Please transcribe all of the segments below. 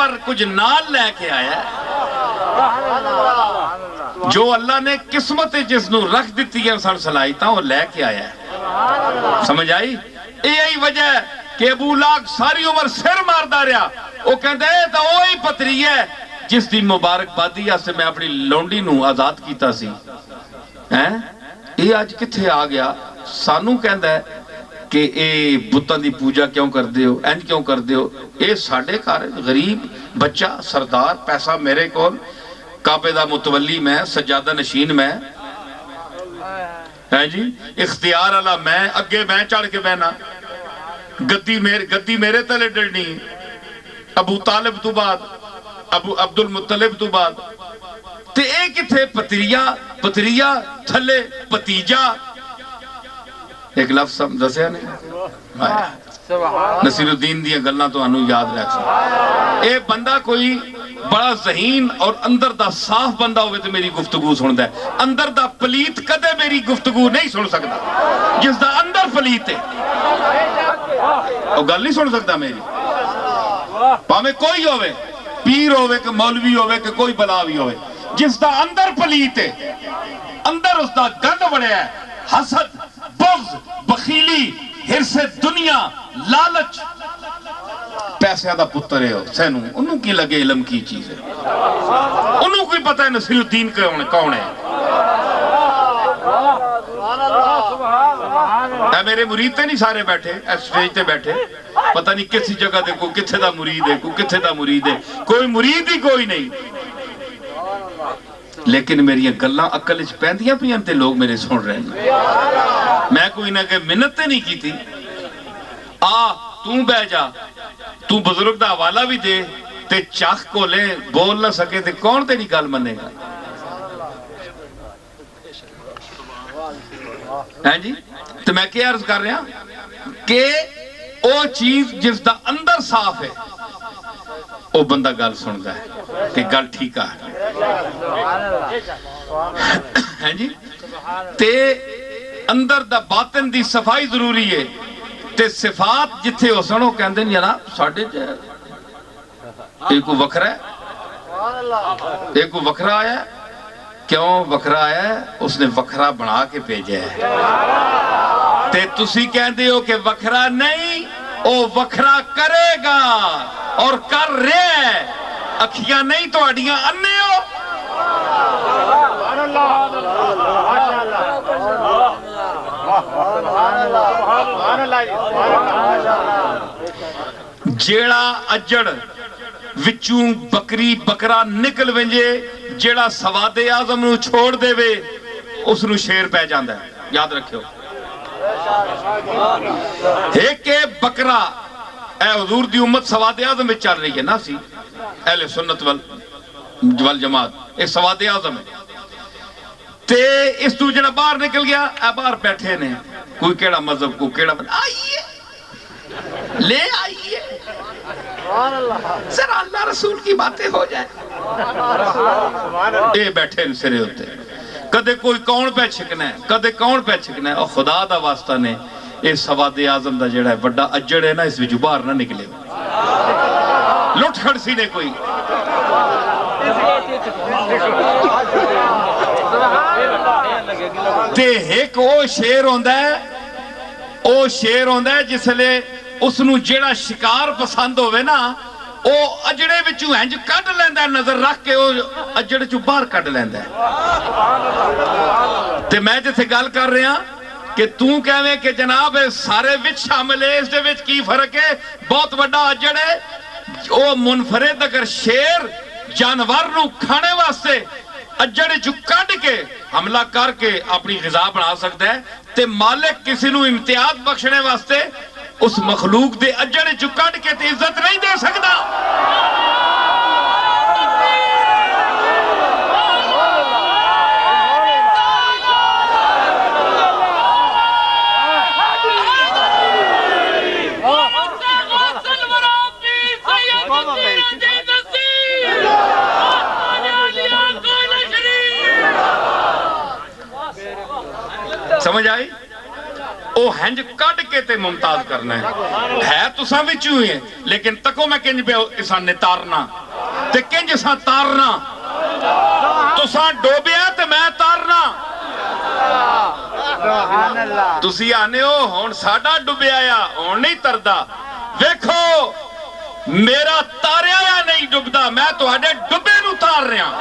پر کچھ نال لے کے آیا ہے جو اللہ نے قسمت جس نو رکھ دیتی ہے سن صلاحیتاں وہ لے کے آیا ہے سمجھ آئی یہی وجہ ہے کہ ابو لاغ ساری عمر سر ماردا رہا وہ کہندا ہے تے وہی پتری ہے جس دی مبارک بادی سے میں اپنی لونڈی نو آزاد کیتا سی ہیں یہ آج کتھے آ گیا سانو کہندا ہے کہ اے بتاں دی پوجا کیوں کر دے ہو انج کیوں کر دے ہو اے ساڈے گھر غریب بچہ سردار پیسہ میرے کول کعبے دا متولی میں سجادہ نشین میں ہے جی اختیار والا میں اگے میں چڑھ کے بہنا گدی میرے تلے ڈڑنی ابو طالب تو بعد ابو عبد المطلب تو بعد تے اے کتھے پتریا تھلے پتیجا ایک لفظ دسیا نہیں نصیر الدین دیا گلنا تو انہوں یاد رکھ سکتا اے بندہ کوئی بڑا ذہین اور اندر دا صاف بندہ ہوئے تو میری گفتگو سن دے اندر دا پلیت کدے میری گفتگو نہیں سن سکتا جس دا اندر پلیت ہے وہ گل نہیں سن سکتا میری پاہمیں کوئی ہوئے پیر ہوئے کہ مولوی ہوئے کہ کوئی بلاوی ہوئے جس دا اندر پلیت ہے اندر اس دا گند بڑے ہے حسد بغض بخیلی حرص دنیا لالچ پیسے دا پتر ہے سینوں انہوں کی لگے علم کی چیز ہے انہوں کوئی پتہ ہے نصیر الدین کون ہے اے میرے مرید تے نہیں سارے بیٹھے اے سٹیج تے بیٹھے پتہ نہیں کسی جگہ دے کوئی کتھے دا مرید ہے کوئی کتھے دا مرید ہے کوئی مرید ہی کوئی نہیں لیکن میری گلاں عقل وچ پیندیاں پیاں تے لوگ میرے سن رہے ہیں میں کوئی نہ کہ منت تے نہیں کی تھی تو بہ جا تو بزرگ دا حوالہ بھی دے تے چاک کو لے بول نہ سکے تے کون تیری گل منے گا ہیں جی تو میں کیا عرض کر رہا کہ او چیز جس دا اندر صاف ہے او بندہ گل سن دا ہے کہ گل ٹھیک ہے ہیں جی تے اندر دا باطن دی صفائی ضروری ہے تے صفات جتھے ہو سنو کہندے ہیں جناب ساڑھے ایک وکھرا ہے ایک وکھرا آیا ہے کیوں وکھرا آیا ہے اس نے وکھرا بنا کے بھیجا ہے تے تسی کہندے ہو کہ وکھرا نہیں او وکھرا کرے گا اور کر رہے ہے اکھیاں نہیں تو اڈیاں انے ہو جیڑا اجڑ وچوں بکری بکرا نکل ونجے جیڑا سواد اعظم نو چھوڑ دے وے اس نو شیر پہ جاندہ ہے یاد رکھو ایک بکرا اے حضور دی امت سواد اعظم میں چل رہی ہے نا سی اہل سنت والجماعت ایک سواد اعظم ہے تے اس تو جڑا باہر نکل گیا اے باہر بیٹھے نے کوئی کیڑا مذہب کو کیڑا آئیے لے آئیے ذرا اللہ رسول کی باتیں ہو جائیں اے بیٹھے سرے ہوتے کدے کوئی کون پہ چھکنا ہے کدے کون پہ چھکنا ہے اور خدا دا واسطہ نے اے سواد اعظم دا جڑا ہے بڑا اجڑ ہے نا اس وچ باہر نہ نکلے لٹ کھڑ سی نے کوئی تے ایک او شیر ہوندہ ہے جس لئے اس نو جیڑا شکار پسند ہوئے نا او اجڑے وچوں ہنج کڈ لیندہ ہے نظر رکھ کے او اجڑے چوں باہر کڈ لیندہ ہے تے میں جیسے گل کر رہے ہیں کہ توں کہویں کہ جناب سارے وچ شامل ہے اس دے وچ کی فرق ہے بہت بڑا اجڑ ہے او منفرد اگر شیر جانور نو کھانے واسطے اجڑے چو کڈ کے حملہ کر کے اپنی غذا بنا سکتا ہے تے مالک کسی نو امتیاز بخشنے واسطے اس مخلوق دے اجڑے چو کڈ کے تے عزت نہیں دے سکتا سمجھ آئی او ہنج کڈ کے تے ممتاز کرنا ہے تساں وچوں ہی ہے لیکن تکو میں کنج پہ اساں نے تارنا تے کنج اساں تارنا تساں ڈوبیا تے میں تارنا تسی آنے ہو ہون ساڈا ڈوبیا یا ہون نہیں تردا ویکھو میرا تاریا یا نہیں ڈبدا میں تہاڈے ڈبے نو تار رہا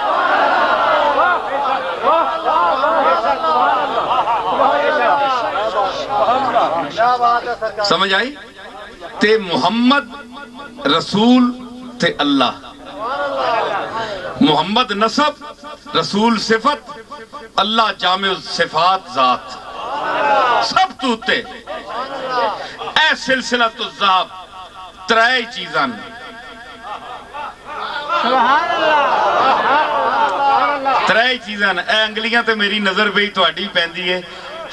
سمجھ آئی تے محمد رسول تے اللہ محمد نسب رسول صفت اللہ جامع صفات ذات سب توتے اے سلسلہ تو ذاب ترائے چیزاں ترائے چیزاں اے انگلیاں تے میری نظر بھی تو اڈی پہندی ہے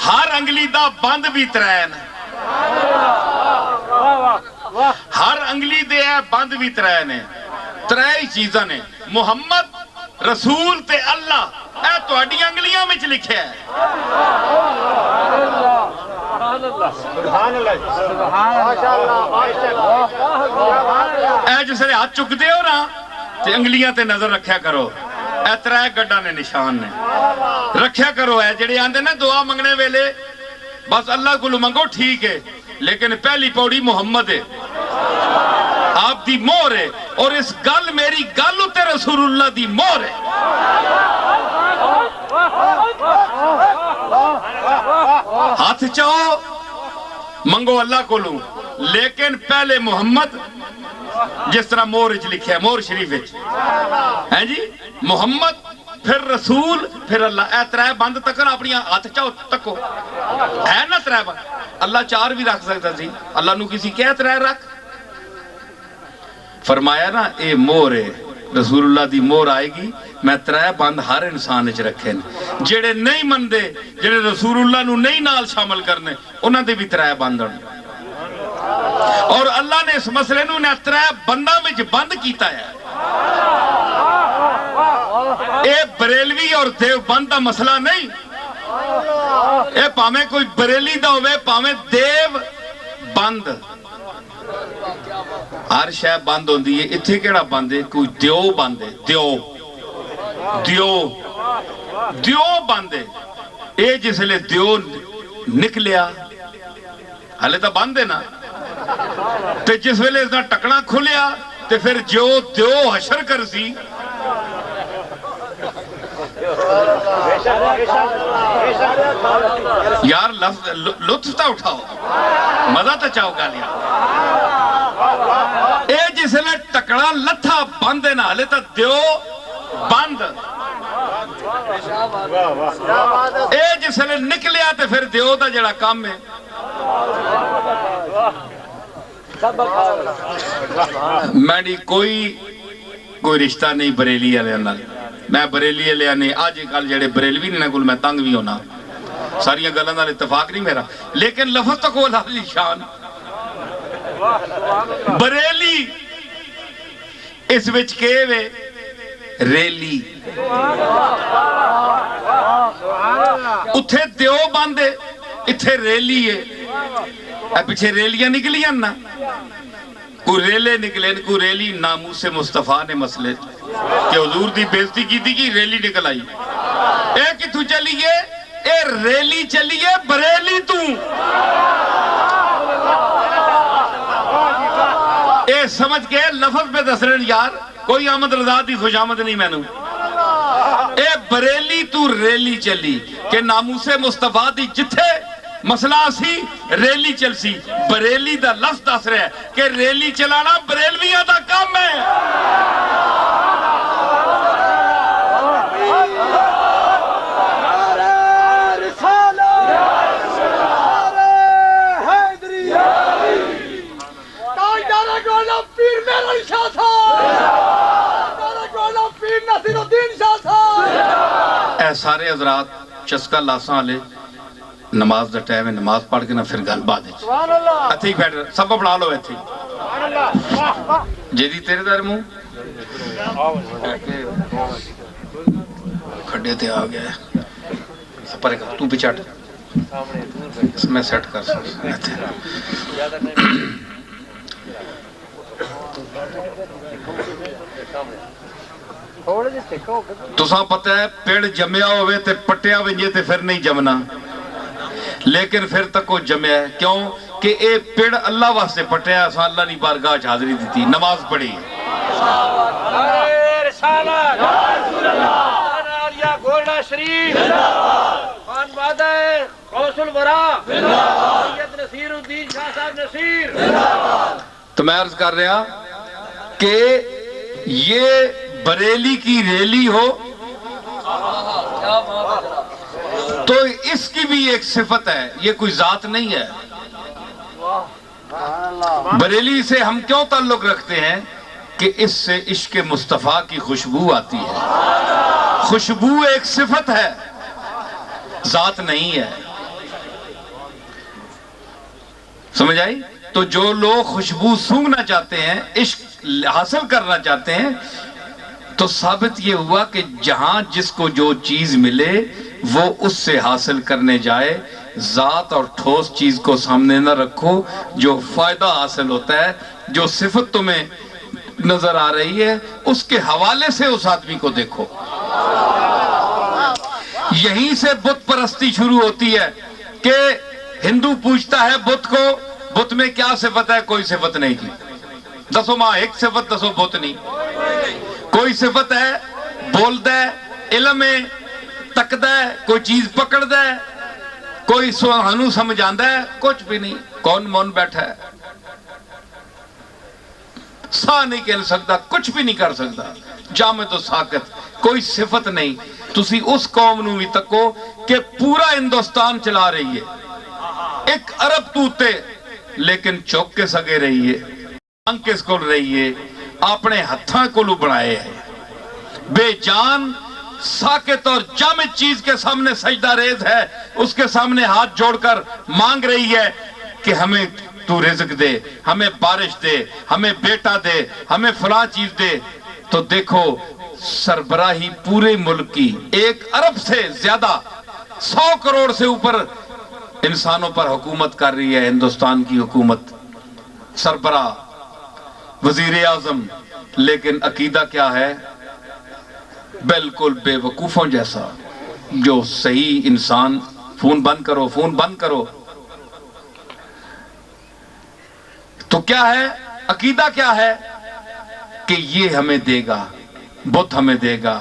ہر انگلی دا بند بھی ترائے ہر انگلی دے اے بند بھی ترائے نے ترائے چیزاں نے محمد رسول تے اللہ اے تو اڈی انگلیاں میں لکھے ہے اے جسے ہاتھ چک دے ہو نا تے انگلیاں تے نظر رکھیا کرو اے ترائے گڈا نے نشان نے رکھیا کرو اے جڑے آندے نا دعا منگنے ویلے بس اللہ کو منگو ٹھیک ہے لیکن پہلی پوڑی محمد ہے آپ دی مور ہے اور اس گل میری گل تے رسول اللہ دی مور ہے ہاتھ چاہو منگو اللہ کو لوں لیکن پہلے محمد جس طرح مور لکھیا ہے مور شریف ہے جی محمد پھر رسول پھر اللہ اے ترائے بند تکن اپنی ہاتھ چاہو تکو ہے نا ترائے بند اللہ چار بھی رکھ سکتا سی اللہ نو کسی کہہ ترائے رکھ فرمایا نا اے مور ہے رسول اللہ دی مور آئے گی میں ترائے بند ہر انسان اچھ رکھے جڑے نہیں مندے جڑے رسول اللہ نو نہیں نال شامل کرنے انہاں دے بھی ترائے بند اور اللہ نے اس مسئلے نو نے ترائے بندہ میں بند کیتا ہے اے بریلوی اور دیو بند دا مسئلہ نہیں اے پامیں کوئی بریلی دا ہوئے پامیں دیو بند ہر شے بند ہوندی ہے اتھے کیڑا بند ہے کوئی دیو بند ہے دیو بند ہے اے جس لئے دیو نکلیا حالے تا بند ہے نا تے جس ویلے اس نے ٹکڑا کھلیا تے پھر جو دیو حشر کر سی یار لطف تا اٹھاؤ مزہ تا چاہو گا لیا اے جس لئے ٹکڑا لتھا بند ہے نا حالے تا دیو بند اے جس لئے نکلیا تے پھر دیو دا جڑا کام ہے میں کوئی رشتہ نہیں بریلی علیہ میں بریلی علیہ نہیں آج کل جڑے بریلوی نہیں کل میں تنگ بھی ہونا ساری گلوں نال اتفاق نہیں میرا لیکن لفظ تک وہ لالی شان بریلی اس وچ کے وے ریلی اتھے دیو باندے اتھے ریلی ہے اے پیچھے ریلیاں نکلیاں نا کوئی ریلے نکلے کوئی ریلی ناموس مصطفیٰ نے مسئلے کہ حضور دی بیزتی کی تھی کہ ریلی نکل آئی اے کتھو چلیے اے ریلی چلیے بریلی تو اے سمجھ کے لفظ پہ دسرن یار کوئی آمد رضا دی خوش آمد نہیں میں نو اے بریلی تو ریلی چلی کہ ناموس مصطفیٰ دی جتھے مسئلہ سی ریلی چل سی بریلی دا لفظ دس رہے کہ ریلی چلانا بریلویاں دا کام ہے اے سارے حضرات چسکا لاساں والے نماز دا ٹائم ہے نماز پڑھ کے نہ پھر گل بعد اتھے ہی بیٹھ سب بنا لو اتھے جیدی تیرے دار منہ کھڑے تھے آ گیا ہے پرے کا تو پیچھے ہٹ میں سیٹ کر سکتا تساں پتہ ہے پیڑ جمیا ہوئے تے پٹیا ونجے تے پھر نہیں جمنا، لیکن پھر تک وہ جمیا ہے کیوں کہ اے پیڑ اللہ واسطے پٹیا، اساں اللہ نہیں بارگاہ چ حاضری دیتی، نماز پڑھی، گولڈا شریف خان بادہ غوث الورا سید نصیر الدین شاہ صاحب نصیر۔ تو میں عرض کر رہا کہ یہ بریلی کی ریلی ہو تو اس کی بھی ایک صفت ہے، یہ کوئی ذات نہیں ہے۔ بریلی سے ہم کیوں تعلق رکھتے ہیں کہ اس سے عشق مصطفیٰ کی خوشبو آتی ہے، خوشبو ایک صفت ہے، ذات نہیں ہے، سمجھ آئی؟ تو جو لوگ خوشبو سونگنا چاہتے ہیں، عشق حاصل کرنا چاہتے ہیں، تو ثابت یہ ہوا کہ جہاں جس کو جو چیز ملے وہ اس سے حاصل کرنے جائے، ذات اور ٹھوس چیز کو سامنے نہ رکھو، جو فائدہ حاصل ہوتا ہے، جو صفت تمہیں نظر آ رہی ہے، اس کے حوالے سے اس آدمی کو دیکھو۔ یہیں سے بت پرستی شروع ہوتی ہے کہ ہندو پوچھتا ہے بت کو، بت میں کیا صفت ہے؟ کوئی صفت نہیں کی، دسو ماں ایک صفت دسو بت نہیں، کوئی صفت ہے بول دے، علم ہے تک دے، کوئی چیز پکڑ دے، کوئی سوہانو سمجھان دے، کچھ بھی نہیں، کون مون بیٹھا ہے، سا نہیں کہہ سکتا، کچھ بھی نہیں کر سکتا، جامد و ساکت، کوئی صفت نہیں۔ تسی اس قوم نو بھی تکو کہ پورا ہندوستان چلا رہی ہے، ایک عرب توتے لیکن چوک کے سگے رہی ہے، آنگ کس کو رہی ہے، اپنے ہتھاں کو لو بڑھائے ہیں، بے جان ساکت اور جامد چیز کے سامنے سجدہ ریز ہے، اس کے سامنے ہاتھ جوڑ کر مانگ رہی ہے کہ ہمیں تو رزق دے، ہمیں بارش دے، ہمیں بیٹا دے، ہمیں فلاں چیز دے۔ تو دیکھو سربراہی پورے ملک کی، ایک ارب سے زیادہ، 100 کروڑ سے اوپر انسانوں پر حکومت کر رہی ہے ہندوستان کی حکومت، سربراہ، وزیر اعظم، لیکن عقیدہ کیا ہے؟ بالکل بے وقوفوں جیسا۔ جو صحیح انسان، فون بند کرو، فون بند کرو، تو کیا ہے عقیدہ؟ کیا ہے کہ یہ ہمیں دے گا، بت ہمیں دے گا،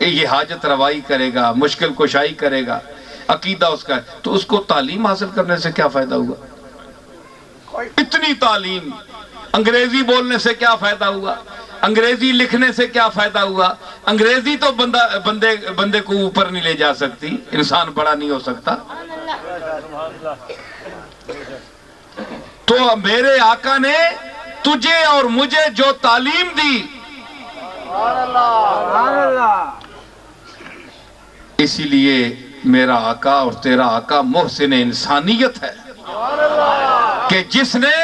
یہ حاجت روائی کرے گا، مشکل کشائی کرے گا، عقیدہ اس کا ہے۔ تو اس کو تعلیم حاصل کرنے سے کیا فائدہ ہوا؟ اتنی تعلیم، انگریزی بولنے سے کیا فائدہ ہوا؟ انگریزی لکھنے سے کیا فائدہ ہوا؟ انگریزی تو بندے کو اوپر نہیں لے جا سکتی، انسان بڑا نہیں ہو سکتا۔ تو میرے آقا نے تجھے اور مجھے جو تعلیم دی، اسی لیے میرا آقا اور تیرا آقا محسن انسانیت ہے کہ جس نے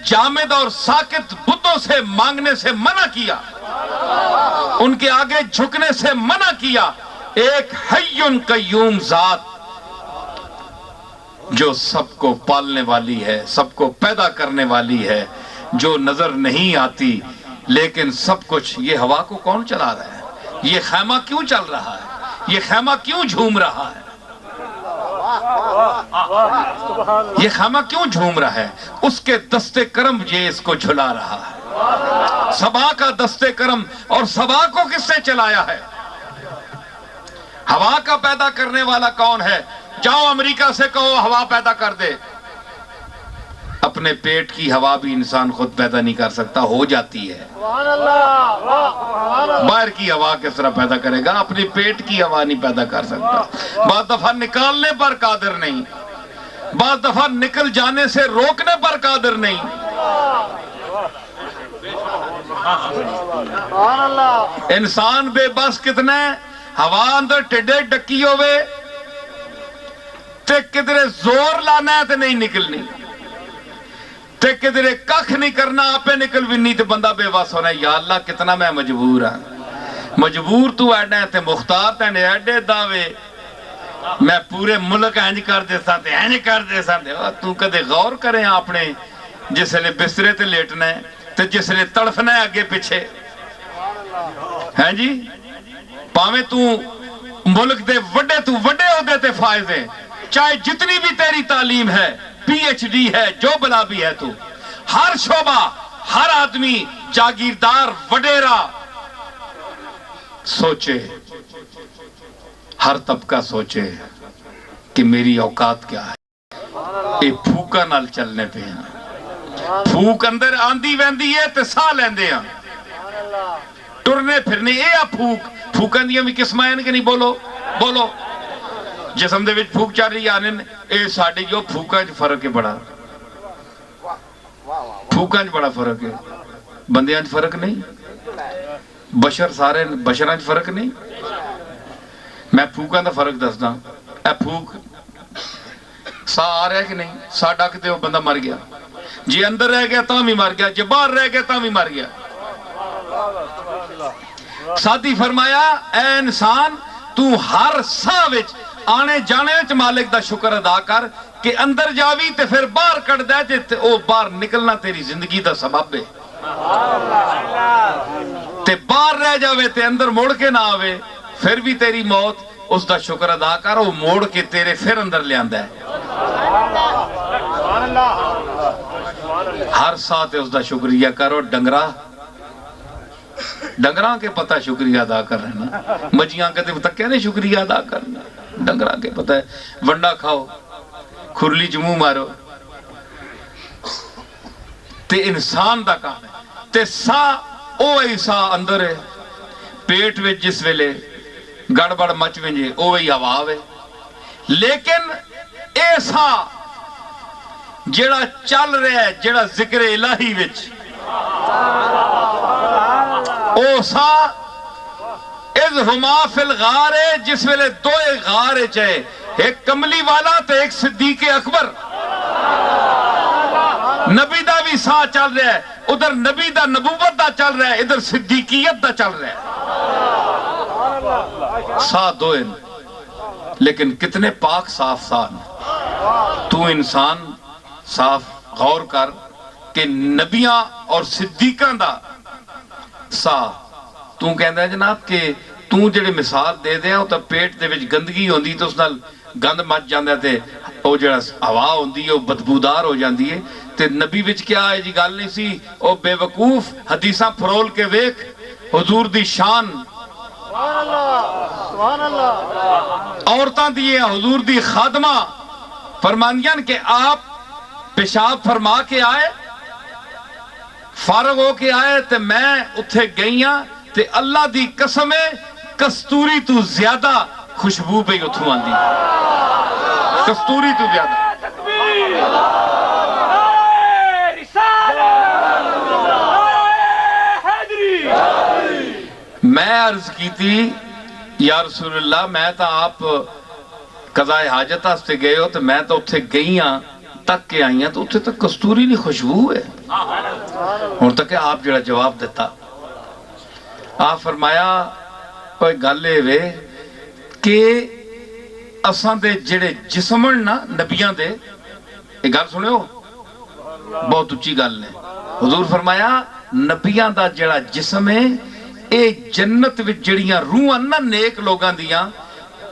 جامد اور ساکت بتوں سے مانگنے سے منع کیا، ان کے آگے جھکنے سے منع کیا، ایک حی قیوم ذات جو سب کو پالنے والی ہے، سب کو پیدا کرنے والی ہے، جو نظر نہیں آتی لیکن سب کچھ۔ یہ ہوا کو کون چلا رہا ہے؟ یہ خیمہ کیوں چل رہا ہے؟ یہ خیمہ کیوں جھوم رہا ہے؟ یہ خیمہ کیوں جھوم رہا ہے؟ اس کے دست کرم یہ اس کو جھلا رہا ہے، سبا کا دست کرم۔ اور سبا کو کس سے چلایا ہے؟ ہوا کا پیدا کرنے والا کون ہے؟ جاؤ امریکہ سے کہو ہوا پیدا کر دے، اپنے پیٹ کی ہوا بھی انسان خود پیدا نہیں کر سکتا، ہو جاتی ہے۔ باہر کی ہوا کس طرح پیدا کرے گا؟ اپنے پیٹ کی ہوا نہیں پیدا کر سکتا، بعض دفعہ نکالنے پر قادر نہیں، بعض دفعہ نکل جانے سے روکنے پر قادر نہیں۔ انسان بے بس کتنے، ہوا اندر ٹڈے ڈکی ہوئے تے کدھرے زور لانا ہے تے نہیں نکلنی، تے کدھرے کخ نہیں کرنا آپے نکل بھی نہیں، تے بندہ بے بس ہونا ہے، یا اللہ کتنا میں مجبور ہاں، مجبور تو ایڈا ہے تے مختار تے ایڈے دعوے، میں پورے ملک انج کر دے سا تے انج کر دے سا تے تو کدے غور کریں اپنے جس لے بسترے تے لیٹنا ہے تے جس لے تڑفنا ہے اگے پیچھے ہیں جی پاویں تو ملک دے وڈے عہدے تے فائز ہیں چاہے جتنی بھی تیری تعلیم ہے پی ایچ ڈی ہے جو بلا بھی ہے تو ہر شعبہ ہر آدمی جاگیردار وڈیرا سوچے ہر طبقہ سوچے کہ میری اوقات کیا ہے یہ پھوکا نال چلنے پہ ہیں پھوک اندر آندی ویندی ہے تے ساہ لیندے ہیں ٹرنے پھرنے اے پھوکن دیاں بھی قسمیں ہیں کہ نہیں بولو جسم دے وچ پھوک چل رہی آنے اے ساڑی جو پھوکاں جو فرق ہے بڑا پھوکاں جو بڑا فرق ہے بندیاں جو فرق نہیں بشر سارے بشراں جو فرق نہیں میں پھوکاں دا فرق دسدا اے پھوک سا آ رہا ہے کہ نہیں سا ڈکتے ہو بندہ مر گیا جی اندر رہ گیا تاں بھی مر گیا جی باہر رہ گیا تاں بھی مر گیا ساتھی فرمایا اے انسان تو ہر سا وچ آنے جانے وچ مالک دا شکر ادا کر کہ اندر جاوی تے پھر باہر کٹ دے تے او باہر نکلنا تیری زندگی دا سبب ہے تے باہر رہ جاوے تے اندر موڑ کے نہ آوے پھر بھی تیری موت اس دا شکر ادا کر وہ موڑ کے تیرے پھر اندر لے آندہ ہے ہر ساتھ اس دا شکریہ کرو ڈنگراں کے پتہ شکریہ ادا کر رہے نا مجیاں کہتے ہیں تک کہنے شکریہ ادا کرنا ڈنگراں کے پتہ ہے ونڈا کھاؤ کھرلی جموں مارو تے انسان دا کام ہے تے سا او ایسا اندر ہے پیٹ میں جس ویلے گڑبڑ مچ ونجے او وہی ہوا ہوئے لیکن ایسا جڑا چل رہا ہے جڑا ذکر الہی وچ او سا اذ ہما فی الغار جس ویلے دو غار چاہے ایک کملی والا تے ایک صدیق اکبر نبی دا بھی سا چل رہا ہے ادھر نبی دا نبوت دا چل رہا ہے ادھر صدیقیت دا چل رہا ہے سا دو ان لیکن کتنے پاک صاف سان تو انسان صاف غور کر کہ نبیاں اور صدیقاں دا سا تو کہندہ ہے جناب کہ تو جڑے مثال دے دیا تو پیٹ دے وچ گندگی ہوندی تو اس نال گند مچ جاندہ تے او جڑا ہوا ہوندی ہے وہ بدبودار ہو جاندی ہے تے نبی وچ کیا ہے جی گال نہیں سی او بے وقوف حدیثاں پھرول کے ویک حضور دی شان عورتاں دیئے حضور دی خادمہ فرمانیاں کہ آپ پیشاب فرما کے آئے فارغ ہو کے آئے تے میں اتھے گئیاں تے اللہ دی قسم کستوری تو زیادہ خوشبو پہ اتھوں آن دی کستوری تو زیادہ میں عرض کی تھی یا رسول اللہ میں تا آپ قضاء حاجت ہستے گئے ہو تو میں تو اتھے گئیاں تک کے آئیاں تو اتھے تک کستوری نہیں خوشبو ہے اور تک کہ آپ جڑا جواب دیتا آپ فرمایا کوئی گالے وے کہ اساں دے جڑے جسمن نا نبیاں دے ایک گال سنے ہو بہت اچھی گال نے حضور فرمایا نبیاں دا جڑا جسم ہے اے جنت وچ جڑیاں روحاں نا نیک لوگاں دیاں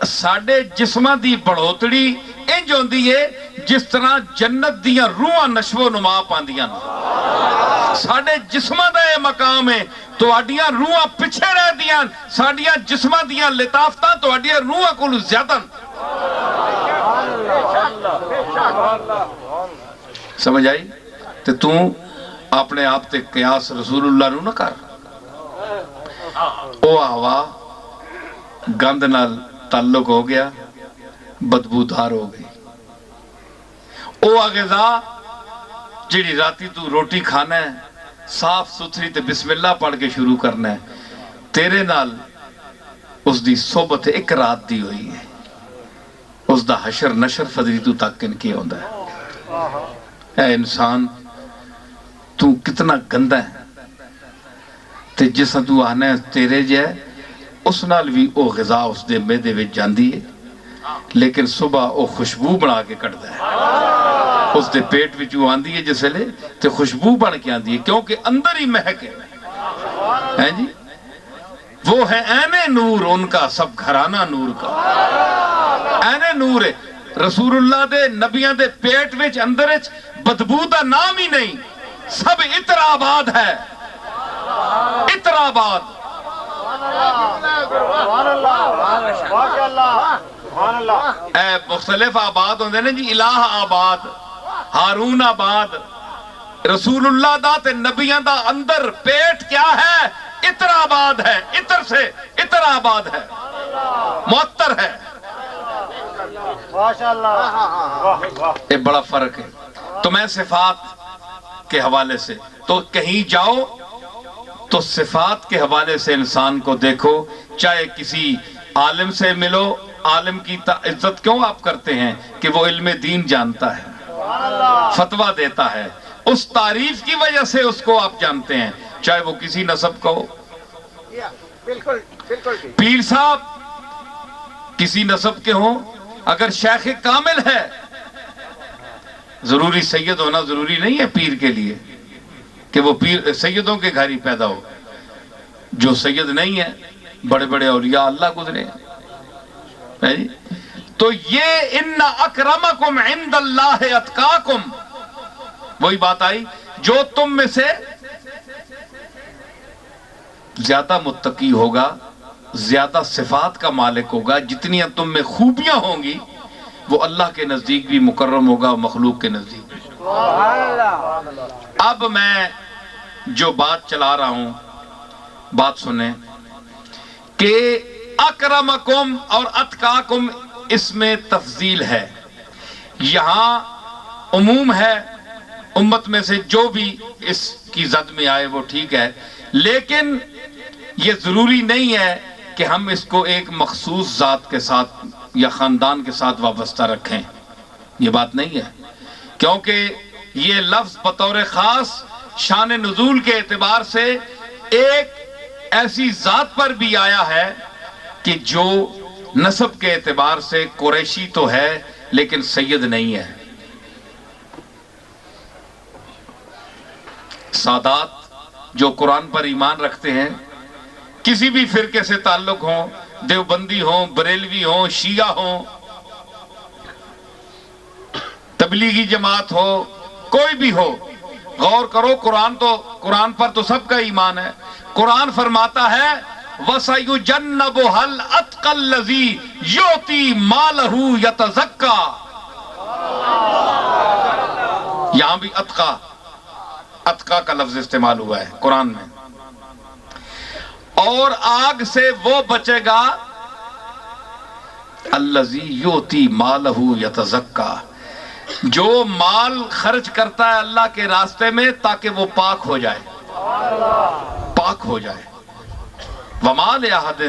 ساڑھے جسماں دی بڑھوتڑی انج ہوندی ہے جس طرح جنت دیاں روحاں نشو و نما پاندیاں ساڑھے جسماں دا یہ مقام ہے تو اڈیاں روحاں پچھے رہ دیاں ساڑھیاں جسماں دیاں لطافتاں تو اڈیاں روحاں کو زیادہ سمجھ آئی تو تو اپنے آپ تے قیاس رسول اللہ نہ کر او ہوا گند نال تعلق ہو گیا بدبودار ہو گئی او غذا جڑی راتی تو روٹی کھانا ہے صاف ستھری تے بسم اللہ پڑھ کے شروع کرنا ہے تیرے نال اس دی صحبت ایک رات دی ہوئی ہے اس دا حشر نشر فضری تو تک ان کی ہوندہ ہے اے انسان تو کتنا گندہ ہے تے جسا تو آنا ہے تیرے جائے اس نال بھی او غذا اس دے میدے وچ جاندی ہے لیکن صبح وہ خوشبو بنا کے کٹتا ہے، اس دے پیٹ وچوں آندی ہے جس لے تے خوشبو بن کے آندی ہے، کیونکہ اندر ہی مہک ہے جی۔ وہ ہے عین نور، ان کا سب گھرانہ نور کا عین نور ہے۔ رسول اللہ دے نبیاں دے پیٹ وچ اندر وچ بدبو دا نام ہی نہیں، سب عطر آباد ہے، عطر آباد۔ اے مختلف آباد ہوندے نے جی، الہ آباد، ہارون آباد، رسول اللہ دا تے نبیاں دا اندر پیٹ کیا ہے؟ عطر آباد ہے، عطر سے عطر آباد ہے، معطر ہے۔ یہ بڑا فرق ہے۔ تو میں صفات کے حوالے سے تو کہیں جاؤ تو صفات کے حوالے سے انسان کو دیکھو، چاہے کسی عالم سے ملو، عالم کی عزت کیوں آپ کرتے ہیں کہ وہ علم دین جانتا ہے، فتویٰ دیتا ہے، اس تعریف کی وجہ سے اس کو آپ جانتے ہیں، چاہے وہ کسی نسب کا ہو۔ پیر صاحب کسی نسب کے ہوں، اگر شیخ کامل ہے، ضروری سید ہونا ضروری نہیں ہے پیر کے لیے کہ وہ پیر سیدوں کے گھر ہی پیدا ہو، جو سید نہیں ہے بڑے بڑے اولیاء اللہ گزرے ہیں۔ تو یہ ان اکرمکم عند اللہ اتقاکم، وہی بات آئی، جو تم میں سے زیادہ متقی ہوگا، زیادہ صفات کا مالک ہوگا، جتنی تم میں خوبیاں ہوں گی، وہ اللہ کے نزدیک بھی مکرم ہوگا، مخلوق کے نزدیک بھی۔ اب میں جو بات چلا رہا ہوں، بات سنیں کہ اکرمکم اور اتقاکم اس میں تفضیل ہے، یہاں عموم ہے، امت میں سے جو بھی اس کی زد میں آئے وہ ٹھیک ہے، لیکن یہ ضروری نہیں ہے کہ ہم اس کو ایک مخصوص ذات کے ساتھ یا خاندان کے ساتھ وابستہ رکھیں، یہ بات نہیں ہے، کیونکہ یہ لفظ بطور خاص شان نزول کے اعتبار سے ایک ایسی ذات پر بھی آیا ہے کہ جو نسب کے اعتبار سے قریشی تو ہے لیکن سید نہیں ہے۔ سادات جو قرآن پر ایمان رکھتے ہیں، کسی بھی فرقے سے تعلق ہوں، دیوبندی ہوں، بریلوی ہوں، شیعہ ہوں، تبلیغی جماعت ہو، کوئی بھی ہو، غور کرو، قرآن پر تو سب کا ایمان ہے۔ قرآن فرماتا ہے وَسَيُجَنَّبُهَا الْأَتْقَى الَّذِي يُؤْتِي مَالَهُ يَتَزَكَّى، یہاں بھی اتقا کا لفظ استعمال ہوا ہے قرآن میں۔ اور آگ سے وہ بچے گا الذی یؤتی مالہ یتزکا، جو مال خرچ کرتا ہے اللہ کے راستے میں تاکہ وہ پاک ہو جائے، پاک ہو جائے۔ وما لأحد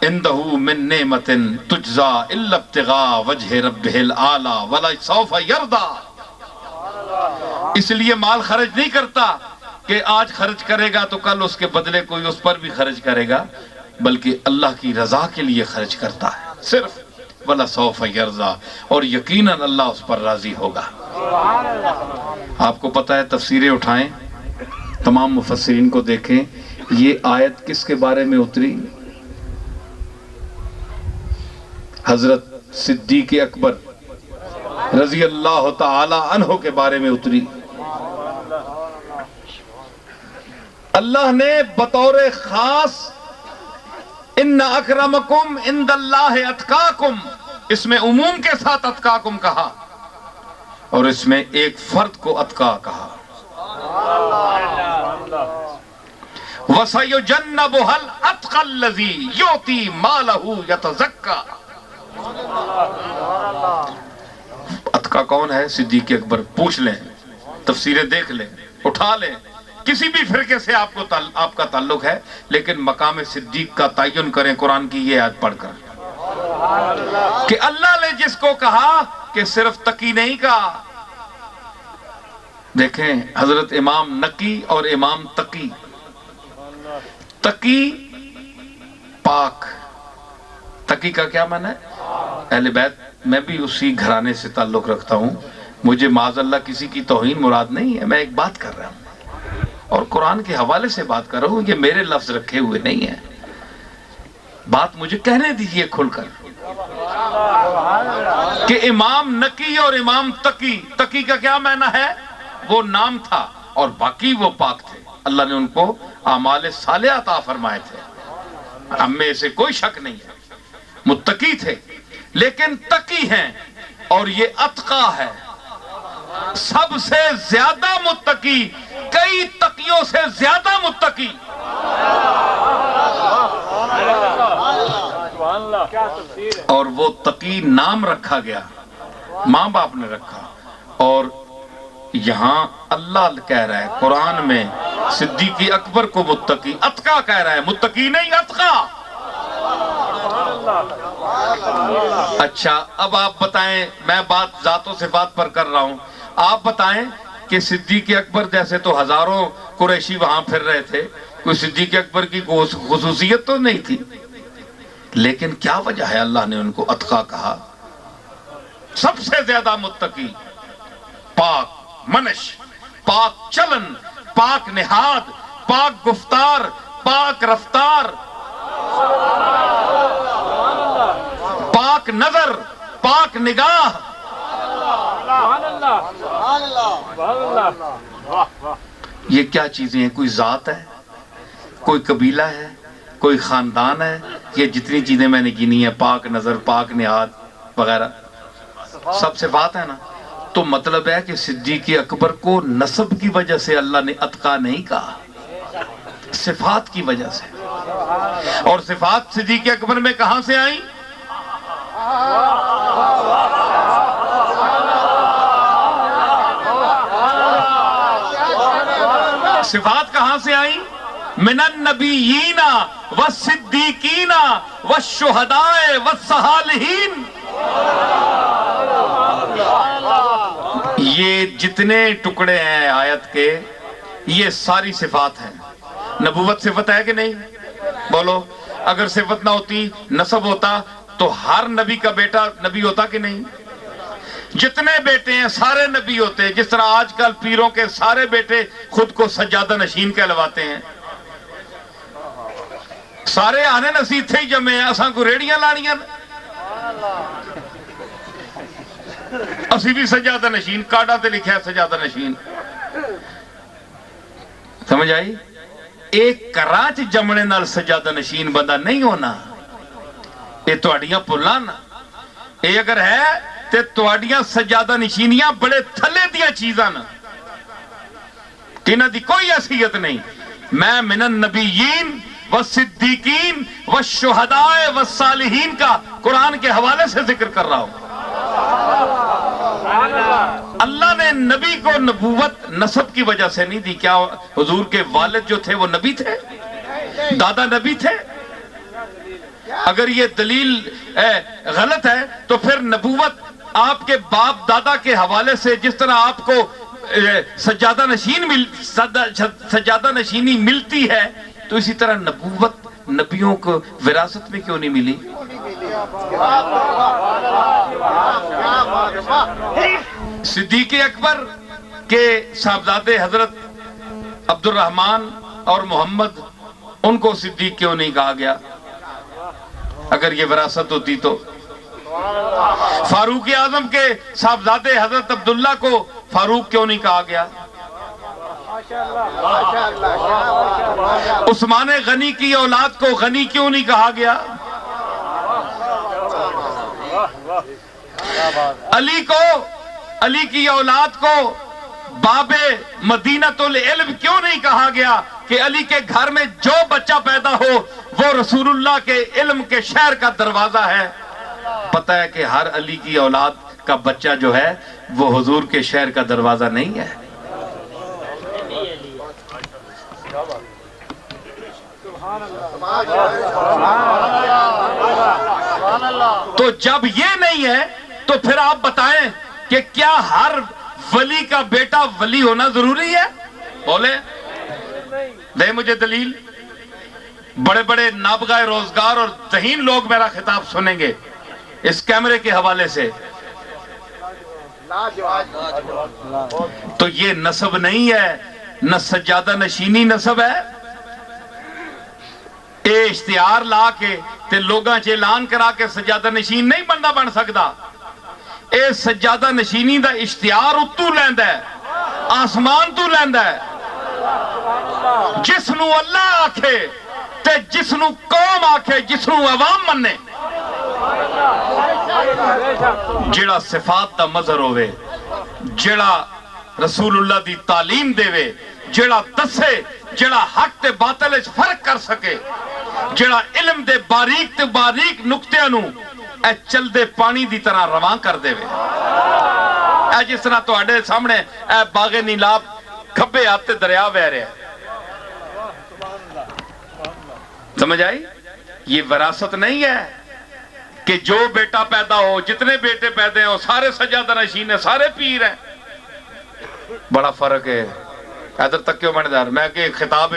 عنده من نعمة تجزى الا ابتغاء وجه ربه الاعلى ولسوف يرضى، اس لیے مال خرچ نہیں کرتا کہ آج خرچ کرے گا تو کل اس کے بدلے کوئی اس پر بھی خرچ کرے گا، بلکہ اللہ کی رضا کے لیے خرچ کرتا ہے صرف، وَلَسَوْفَ يَرْضَى، اور یقیناً اللہ اس پر راضی ہوگا۔ آپ کو پتہ ہے، تفسیریں اٹھائیں، تمام مفسرین کو دیکھیں، یہ آیت کس کے بارے میں اتری؟ حضرت صدیق اکبر رضی اللہ تعالی عنہ کے بارے میں اتری۔ اللہ نے بطور خاص ان اکرمکم عند اللہ اتقاکم، اس میں عموم کے ساتھ اتقاکم کہا، اور اس میں ایک فرد کو اتقا کہا۔ وَسَيُجَنَّبُهَا الْأَتْقَى الَّذِي يُؤْتِي مَالَهُ يَتَزَكَّى، اتقا کون ہے؟ صدیق اکبر۔ پوچھ لیں، تفسیریں دیکھ لیں، اٹھا لیں، کسی بھی فرقے سے آپ کا تعلق ہے، لیکن مقام صدیق کا تعین کریں قرآن کی یہ آیت پڑھ کر کہ اللہ نے جس کو کہا کہ صرف تقی نہیں کہا۔ دیکھیں حضرت امام نقی اور امام تقی، تقی پاک، تقی کا کیا معنی ہے؟ اہل بیت میں بھی اسی گھرانے سے تعلق رکھتا ہوں، مجھے معاذ اللہ کسی کی توہین مراد نہیں ہے، میں ایک بات کر رہا ہوں اور قرآن کے حوالے سے بات کر رہا ہوں، یہ میرے لفظ رکھے ہوئے نہیں ہیں، بات مجھے کہنے دیجئے کھل کر کہ امام نقی اور امام تقی، تقی کا کیا معنی ہے؟ وہ نام تھا اور باقی وہ پاک تھے، اللہ نے ان کو اعمال صالحہ عطا فرمائے تھے، ہم میں سے کوئی شک نہیں ہے، متقی تھے، لیکن تقی ہیں اور یہ اتقا ہے، سب سے زیادہ متقی، کئی تقیوں سے زیادہ متقی۔ اور وہ تقی نام رکھا گیا، ماں باپ نے رکھا، اور یہاں اللہ کہہ رہا ہے قرآن میں صدیق اکبر کو متقی، اتقا کہہ رہا ہے، متقی نہیں اتقا۔ اچھا اب آپ بتائیں، میں بات ذات و صفات پر کر رہا ہوں، آپ بتائیں کہ صدیق اکبر جیسے تو ہزاروں قریشی وہاں پھر رہے تھے، کوئی صدیق اکبر کی خصوصیت تو نہیں تھی، لیکن کیا وجہ ہے اللہ نے ان کو اتقا کہا؟ سب سے زیادہ متقی، پاک منش، پاک چلن، پاک نہاد، پاک گفتار، پاک رفتار، پاک نظر، پاک نگاہ۔ یہ کیا چیزیں ہیں؟ کوئی ذات ہے، کوئی قبیلہ ہے، کوئی خاندان ہے؟ یہ جتنی چیزیں میں نے گنی ہیں، پاک نظر، پاک نہاد وغیرہ، سب صفات ہے نا؟ تو مطلب ہے کہ صدیق اکبر کو نسب کی وجہ سے اللہ نے اتقا نہیں کہا، صفات کی وجہ سے۔ اور صفات صدیق اکبر میں کہاں سے آئیں؟ صفات کہاں سے آئیں؟ من النبیین والصدیقین والشہداء والصالحین۔ یہ جتنے ٹکڑے ہیں آیت کے، یہ ساری صفات ہیں۔ نبوت صفت ہے کہ نہیں؟ بولو، اگر صفت نہ ہوتی، نسب ہوتا تو ہر نبی کا بیٹا نبی ہوتا کہ نہیں؟ جتنے بیٹے ہیں سارے نبی ہوتے، جس طرح آج کل پیروں کے سارے بیٹے خود کو سجادہ نشین کہلواتے ہیں، سارے آنے نصیب تھے ہی جمع ہیں، اساں کو ریڑیاں لانیاں، اسی بھی سجادہ نشین، کارڈا تے لکھا ہے سجادہ نشین، سمجھ آئی؟ ایک کراچ جمنے نال سجادہ نشین بندہ نہیں ہونا، یہ تواڈیاں پلانا، یہ اگر ہے تے تواڈیاں سجادہ نشینیاں بڑے تھلے دیاں چیزاں نا، انہاں دی کوئی حیثیت نہیں۔ میں من النبیین والصدیقین والشہداء والصالحین کا قرآن کے حوالے سے ذکر کر رہا ہوں۔ اللہ نے نبی کو نبوت نسب کی وجہ سے نہیں دی، کیا حضور کے والد جو تھے وہ نبی تھے؟ دادا نبی تھے؟ اگر یہ دلیل غلط ہے تو پھر نبوت آپ کے باپ دادا کے حوالے سے جس طرح آپ کو سجادہ نشینی ملتی ہے، تو اسی طرح نبوت نبیوں کو وراثت میں کیوں نہیں ملی؟ صدیق اکبر کے صاحبزادے حضرت عبد الرحمن اور محمد، ان کو صدیق کیوں نہیں کہا گیا اگر یہ وراثت ہوتی تو؟ فاروق اعظم کے صاحبزادے حضرت عبداللہ کو فاروق کیوں نہیں کہا گیا؟ عثمان غنی کی اولاد کو غنی کیوں نہیں کہا گیا؟ علی کی اولاد کو باب مدینۃ العلم کیوں نہیں کہا گیا کہ علی کے گھر میں جو بچہ پیدا ہو وہ رسول اللہ کے علم کے شہر کا دروازہ ہے؟ پتہ ہے کہ ہر علی کی اولاد کا بچہ جو ہے وہ حضور کے شہر کا دروازہ نہیں ہے۔ تو جب یہ نہیں ہے تو پھر آپ بتائیں کہ کیا ہر ولی کا بیٹا ولی ہونا ضروری ہے؟ بولے، دے مجھے دلیل۔ بڑے بڑے نابغہ روزگار اور ذہین لوگ میرا خطاب سنیں گے، اس کیمرے کے حوالے سے، تو یہ نسب نہیں ہے، نہ سجادہ نشینی نسب ہے۔ اے اشتہار لا کے تے لوگاں چ اعلان کرا کے سجادہ نشین نہیں بندہ بن سکتا۔ اے سجادہ نشینی دا اشتہار اتو لیندا ہے، آسمان تو لیندا ہے، جس نو اللہ آکھے تے جس نو قوم آکھے، جس نو عوام منے، جڑا صفات دا مظہر ہوئے، جڑا رسول اللہ دی تعلیم دے وے، جڑا دسے، جڑا حق تے باطل وچ فرق کر سکے، جڑا علم دے باریک تے باریک نقطیاں نو اے چل دے پانی دی طرح رواں کر دے وے۔ اے جس طرح تواڈے سامنے اے باغ نیلاب کھبے ہاتھ تے دریا بہ رہا ہے، سمجھ آئی؟ یہ وراثت نہیں ہے کہ جو بیٹا پیدا ہو، جتنے بیٹے پیدا ہو سارے سجادہ نشین ہیں، سارے پیر ہیں۔ بڑا فرق ہے۔ ادھر تک کیوں مندار میں کہ خطاب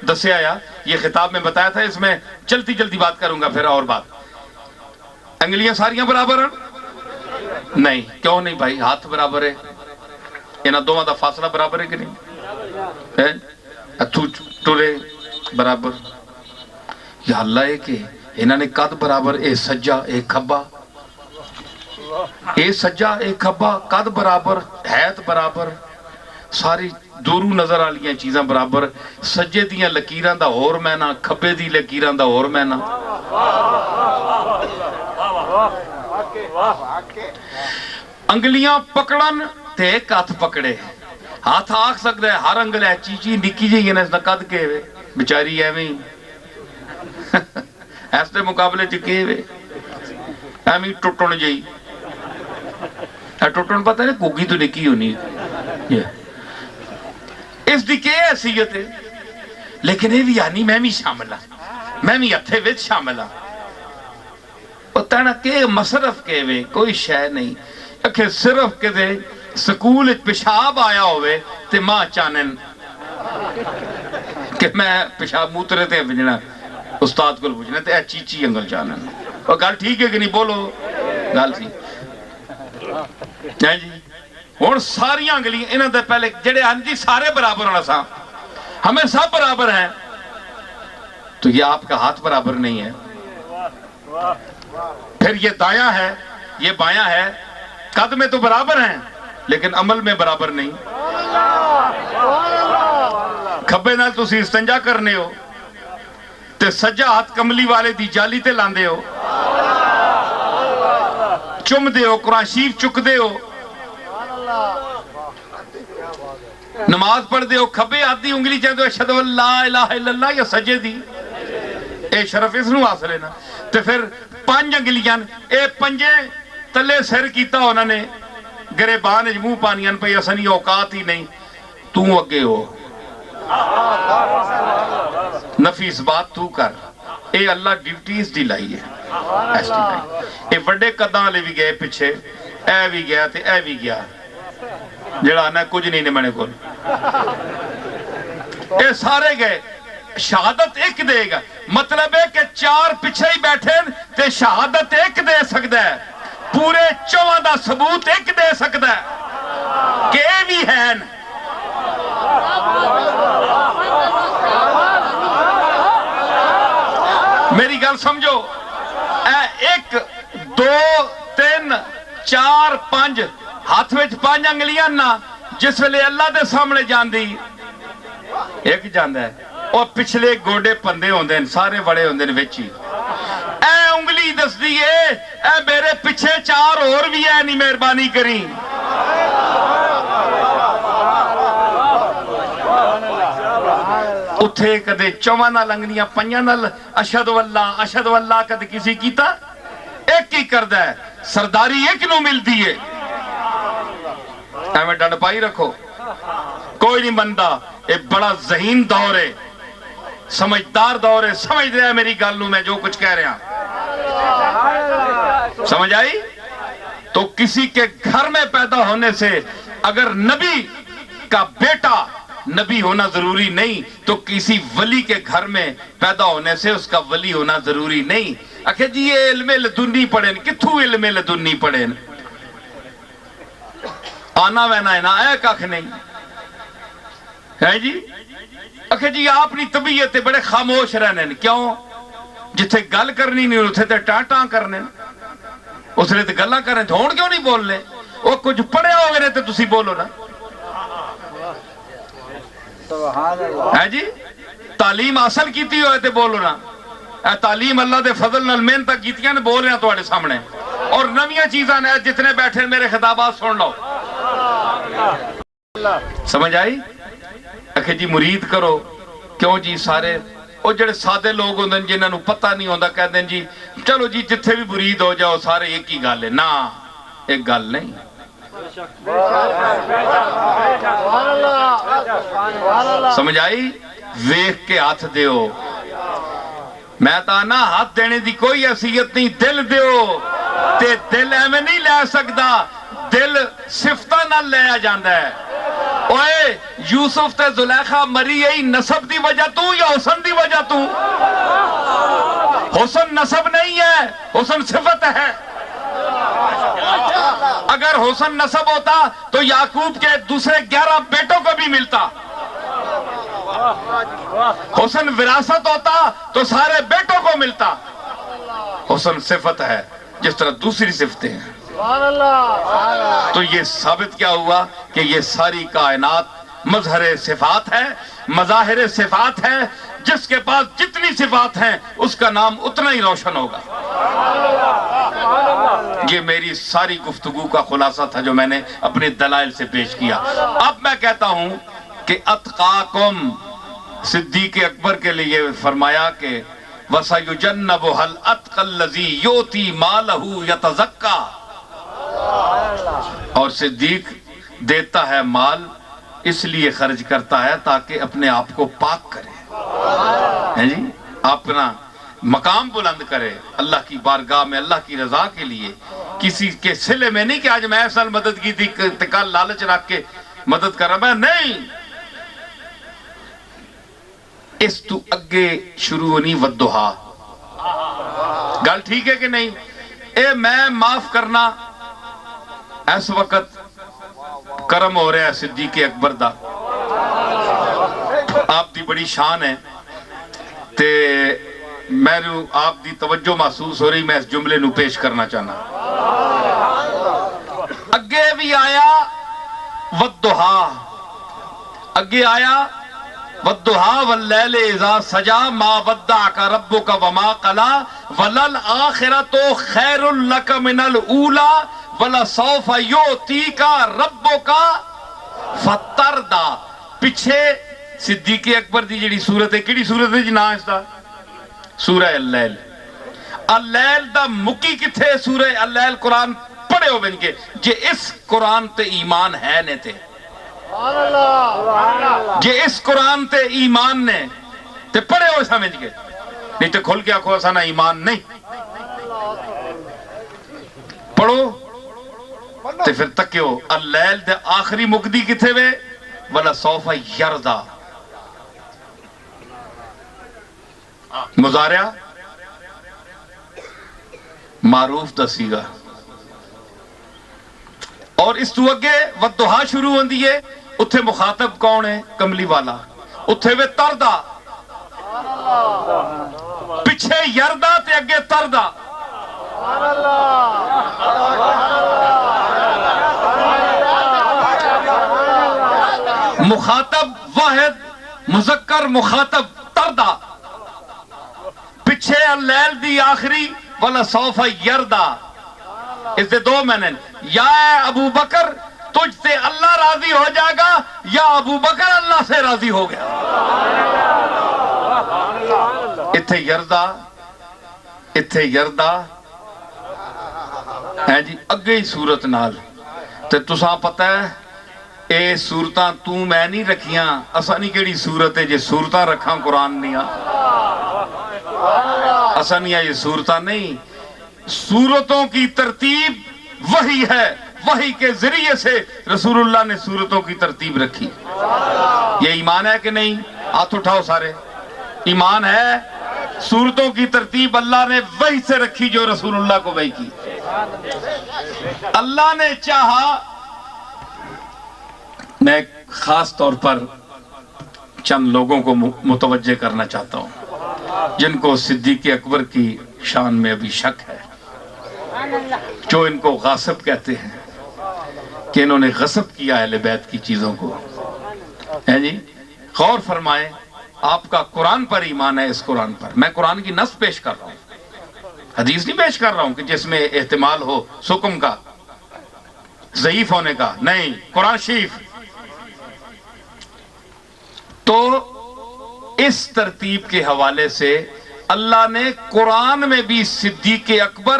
دسیا یا یہ خطاب میں بتایا تھا، اس میں جلدی جلدی بات کروں گا، پھر اور بات۔ انگلیاں ساریاں برابر ہیں؟ نہیں، کیوں نہیں بھائی؟ ہاتھ برابر ہے، انہاں دونوں دا فاصلہ برابر ہے کہ نہیں؟ اتھو ٹرے برابر، یا اللہ ہے کہ انہاں نے قد برابر، اے سجا اے کھبا، اے سجا اے کھبا، قد برابر، حیت برابر، ساری دورو نظر آلیاں چیزاں برابر، سجے دیاں لکیراں دا اور مینا، کھبے دی لکیراں دا اور مینا۔ انگلیاں پکڑن تے ایک ہاتھ پکڑے، ہاتھ آکھ سکتا ہے ہر انگل ہے چیچی نکی جی اس نے قد کے وے بچاری ایویں ایسے مقابلے چکے وے ایویں ٹوٹن جئی، ٹوٹن پتہ ہے کوگی تو نکی ہونی، اس دی کیا حیثیت ہے؟ لیکن یہ بھی آنی میں بھی شامل ہاں، میں بھی ہتھے وچ شامل ہاں۔ تینا کہ مصرف کے وے کوئی شے نہیں، کہ صرف کہ دے سکول پیشاب آیا ہوئے تے ماں چانن کہ میں پیشاب موترے تے بجنا استاد کو بجنا تے اے چیچی انگل چانن۔ اور گل ٹھیک ہے کہ نہیں؟ بولو گل سی جی۔ اور ساری انگلیاں انہاں دے پہلے جڑے ہن جی سارے برابر ہونا سا، ہمیں سب برابر ہیں، تو یہ آپ کا ہاتھ برابر نہیں ہے، پھر یہ دایاں ہے یہ بایاں ہے، قد میں تو برابر ہیں لیکن عمل میں برابر نہیں۔ کھبے نال تسی استنجا کرنے ہو تے سجا ہاتھ کملی والے دی جالی تے لاندے ہو، چم دے ہو، قرآن شریف چک دے ہو، نماز پڑھ دے ہو، کھبے ہاتھ دی انگلی چاہتے ہو اشہدو اللہ الہ الا اللہ یا سجے دی، اے شرف اس نو حاصل ہے نا۔ تے پھر پانچ انگلیاں اے پنجے تلے سر کیتا انہوں نے گریبان منہ پانیاں پہ اسنی اوقات ہی نہیں، تو اگے ہو، نفی اس بات تو کر، اے اللہ ڈیوٹیز دی لائی ہے، اے وڈے قداں لے بھی گئے پیچھے، اے بھی گیا تے اے بھی گیا، جڑا نہ کچھ نہیں نے کول، اے سارے گئے، شہادت ایک دے گا، مطلب ہے کہ چار پچھے ہی بیٹھے تے شہادت ایک دے سکتا ہے، پورے چواں دا ثبوت ایک دے سکتا ہے کہ اے بھی ہے۔ میری گل سمجھو، اے ایک دو تین چار پانچ ہاتھ وچ پانچ انگلیاں نا، جس ویلے اللہ دے سامنے جان دی ایک جاندہ ہے، اور پچھلے گوڑے پندے ہوندے ہیں، سارے بڑے ہوندے ہیں وچی، اے انگلی دس دیئے اے میرے پچھے چار اور بھی ہے، نہیں مہربانی کریں۔ اتھے کدے چواں نال انگلیاں پنجاں نال اشہدو اللہ کدے کسی کیتا، ایک ہی کردہ ہے، سرداری ایک نو ملتی ہے، ایمیں ڈنڈ پائی رکھو، کوئی نہیں بندہ، ایک بڑا ذہین دور ہے، سمجھدار دور ہے، سمجھ رہا ہے میری گالوں میں جو کچھ کہہ رہے ہیں، سمجھ آئی؟ تو کسی کے گھر میں پیدا ہونے سے اگر نبی کا بیٹا نبی ہونا ضروری نہیں تو کسی ولی کے گھر میں پیدا ہونے سے اس کا ولی ہونا ضروری نہیں. آخر جی یہ علم لدنی پڑھیں کتھو علم لدنی پڑھیں آنا وینا ہے نا اے ککھ نہیں ہے جی. آخر جی آپ نی طبیعت بڑے خاموش رہنے کیوں جتھے گل کرنی نہیں اتھے تے ٹاں ٹاں کرنے اس نے تے گلاں کرنے ہون کیوں نہیں بولنے وہ کچھ پڑھیا ہو گئے تے تسی بولو نا ہے جی. تعلیم حاصل کیتی ہوئے تے بولو نا اے تعلیم اللہ دے فضل نال محنت کیتیاں نے بول رہے ہیں تواڈے سامنے اور نویاں چیزاں نے جتنے بیٹھے میرے خطابات سن لو سمجھ آئی. آخر جی مرید کرو کیوں جی سارے وہ جڑے سادے لوگ ہوندے جنہاں نوں پتہ نہیں ہوندا کہندے جی چلو جی جتھے بھی مرید ہو جاؤ سارے ایک ہی گل ہے نا ایک گل نہیں. سمجھ آئی. ویکھ کے ہاتھ دیو میں تا نا ہاتھ دینے دی کوئی حیثیت نہیں دل دیو تے دل ایویں نہیں لے سکدا دل صفتاں نال لیا جاندا ہے. اوئے یوسف تے زلیخا مری یہی نسب دی وجہ تو یا حسن دی وجہ تو حسن نسب نہیں ہے حسن صفت ہے. اگر حسن نسب ہوتا تو یعقوب کے دوسرے 11 بیٹوں کو بھی ملتا. حسن وراثت ہوتا تو سارے بیٹوں کو ملتا. حسن صفت ہے جس طرح دوسری صفتیں ہیں. تو یہ ثابت کیا ہوا کہ یہ ساری کائنات مظہر صفات ہے مظاہر صفات ہے. جس کے پاس جتنی صفات ہیں اس کا نام اتنا ہی روشن ہوگا. یہ میری ساری گفتگو کا خلاصہ تھا جو میں نے اپنے دلائل سے پیش کیا. اب میں کہتا ہوں کہ اتقاکم صدیق اکبر کے لیے فرمایا کہ وَسَيُجَنَّبُهَا الْأَتْقَى الَّذِي يُؤْتِي مَالَهُ يَتَزَكَّى. اور صدیق دیتا ہے مال اس لیے خرچ کرتا ہے تاکہ اپنے آپ کو پاک کرے ہیں جی اپنا مقام بلند کرے اللہ کی بارگاہ میں اللہ کی رضا کے لیے. کسی کے صلے میں نہیں کہ آج میں ایسا مدد کی تھی کل لالچ رکھ کے مدد کر رہا میں نہیں. اس تو اگے شروع ہونی ودہا گل ٹھیک ہے کہ نہیں. اے میں معاف کرنا اس وقت کرم ہو رہا ہے صدیق اکبر دا آپ دی بڑی شان ہے تے میں آپ دی توجہ محسوس ہو رہی میں اس جملے نو پیش کرنا چاہنا. اگے بھی آیا ودہا اگے آیا ودہا واللیل اذا سجا ما ودعک ربک وما قلا وللآخرۃ خیر لک من الاولی وَلَسَوْفَ يُؤْتِيكَ رَبُّكَ فَتَرْضَى. پیچھے صدیق اکبر دی جڑی صورت ہے کیڑی صورت ہے جی نا اس دا سورہ اللیل. اللیل دا مکی کتھے سورہ اللیل قرآن پڑھے ہو بن کے جے اس قرآن تے ایمان ہے نے تے جے اس قرآن تے ایمان نے تے پڑھے ہو سمجھ کے نہیں تے کھل کے آکھو ایسا نا ایمان نہیں پڑھو تے پھر تکیو اللیل دے آخری مقدی کتھے وے وَلَسَوْفَ يَرْضَى. مضارعہ معروف دسی گا اور اس تو اگے ودہا شروع ہوندی ہے اتھے مخاطب کون ہے کملی والا اتھے وے تردا پچھے یردا تے اگے تردا. مخاطب واحد مذکر مخاطب تردا پچھے اللیل دی آخری وَلَسَوْفَ يَرْضَى. اس دے دو معنی یا ابو بکر تجھ سے اللہ راضی ہو جائے گا یا ابو بکر اللہ سے راضی ہو گیا. اتھے یردا ہے جی اگے ہی صورت نال تے تساں پتہ ہے اے صورتاں تو میں نہیں رکھیاں اسا نہیں کیڑی صورت ہے جے صورتاں رکھاں قرآن نہیں اسا نہیں یہ صورتاں نہیں. صورتوں کی ترتیب وہی ہے وحی کے ذریعے سے رسول اللہ نے سورتوں کی ترتیب رکھی. یہ ایمان ہے کہ نہیں؟ ہاتھ اٹھاؤ سارے. ایمان ہے. سورتوں کی ترتیب اللہ نے وحی سے رکھی جو رسول اللہ کو وحی کی. اللہ نے چاہا. میں خاص طور پر چند لوگوں کو متوجہ کرنا چاہتا ہوں جن کو صدیق اکبر کی شان میں ابھی شک ہے، جو ان کو غاصب کہتے ہیں کہ انہوں نے غصب کیا اہل بیت کی چیزوں کو. ہے جی، غور فرمائیں. آپ کا قرآن پر ایمان ہے. اس قرآن پر میں قرآن کی نص پیش کر رہا ہوں، حدیث نہیں پیش کر رہا ہوں کہ جس میں احتمال ہو سکم کا، ضعیف ہونے کا. نہیں، قرآن شریف. تو اس ترتیب کے حوالے سے اللہ نے قرآن میں بھی صدیق اکبر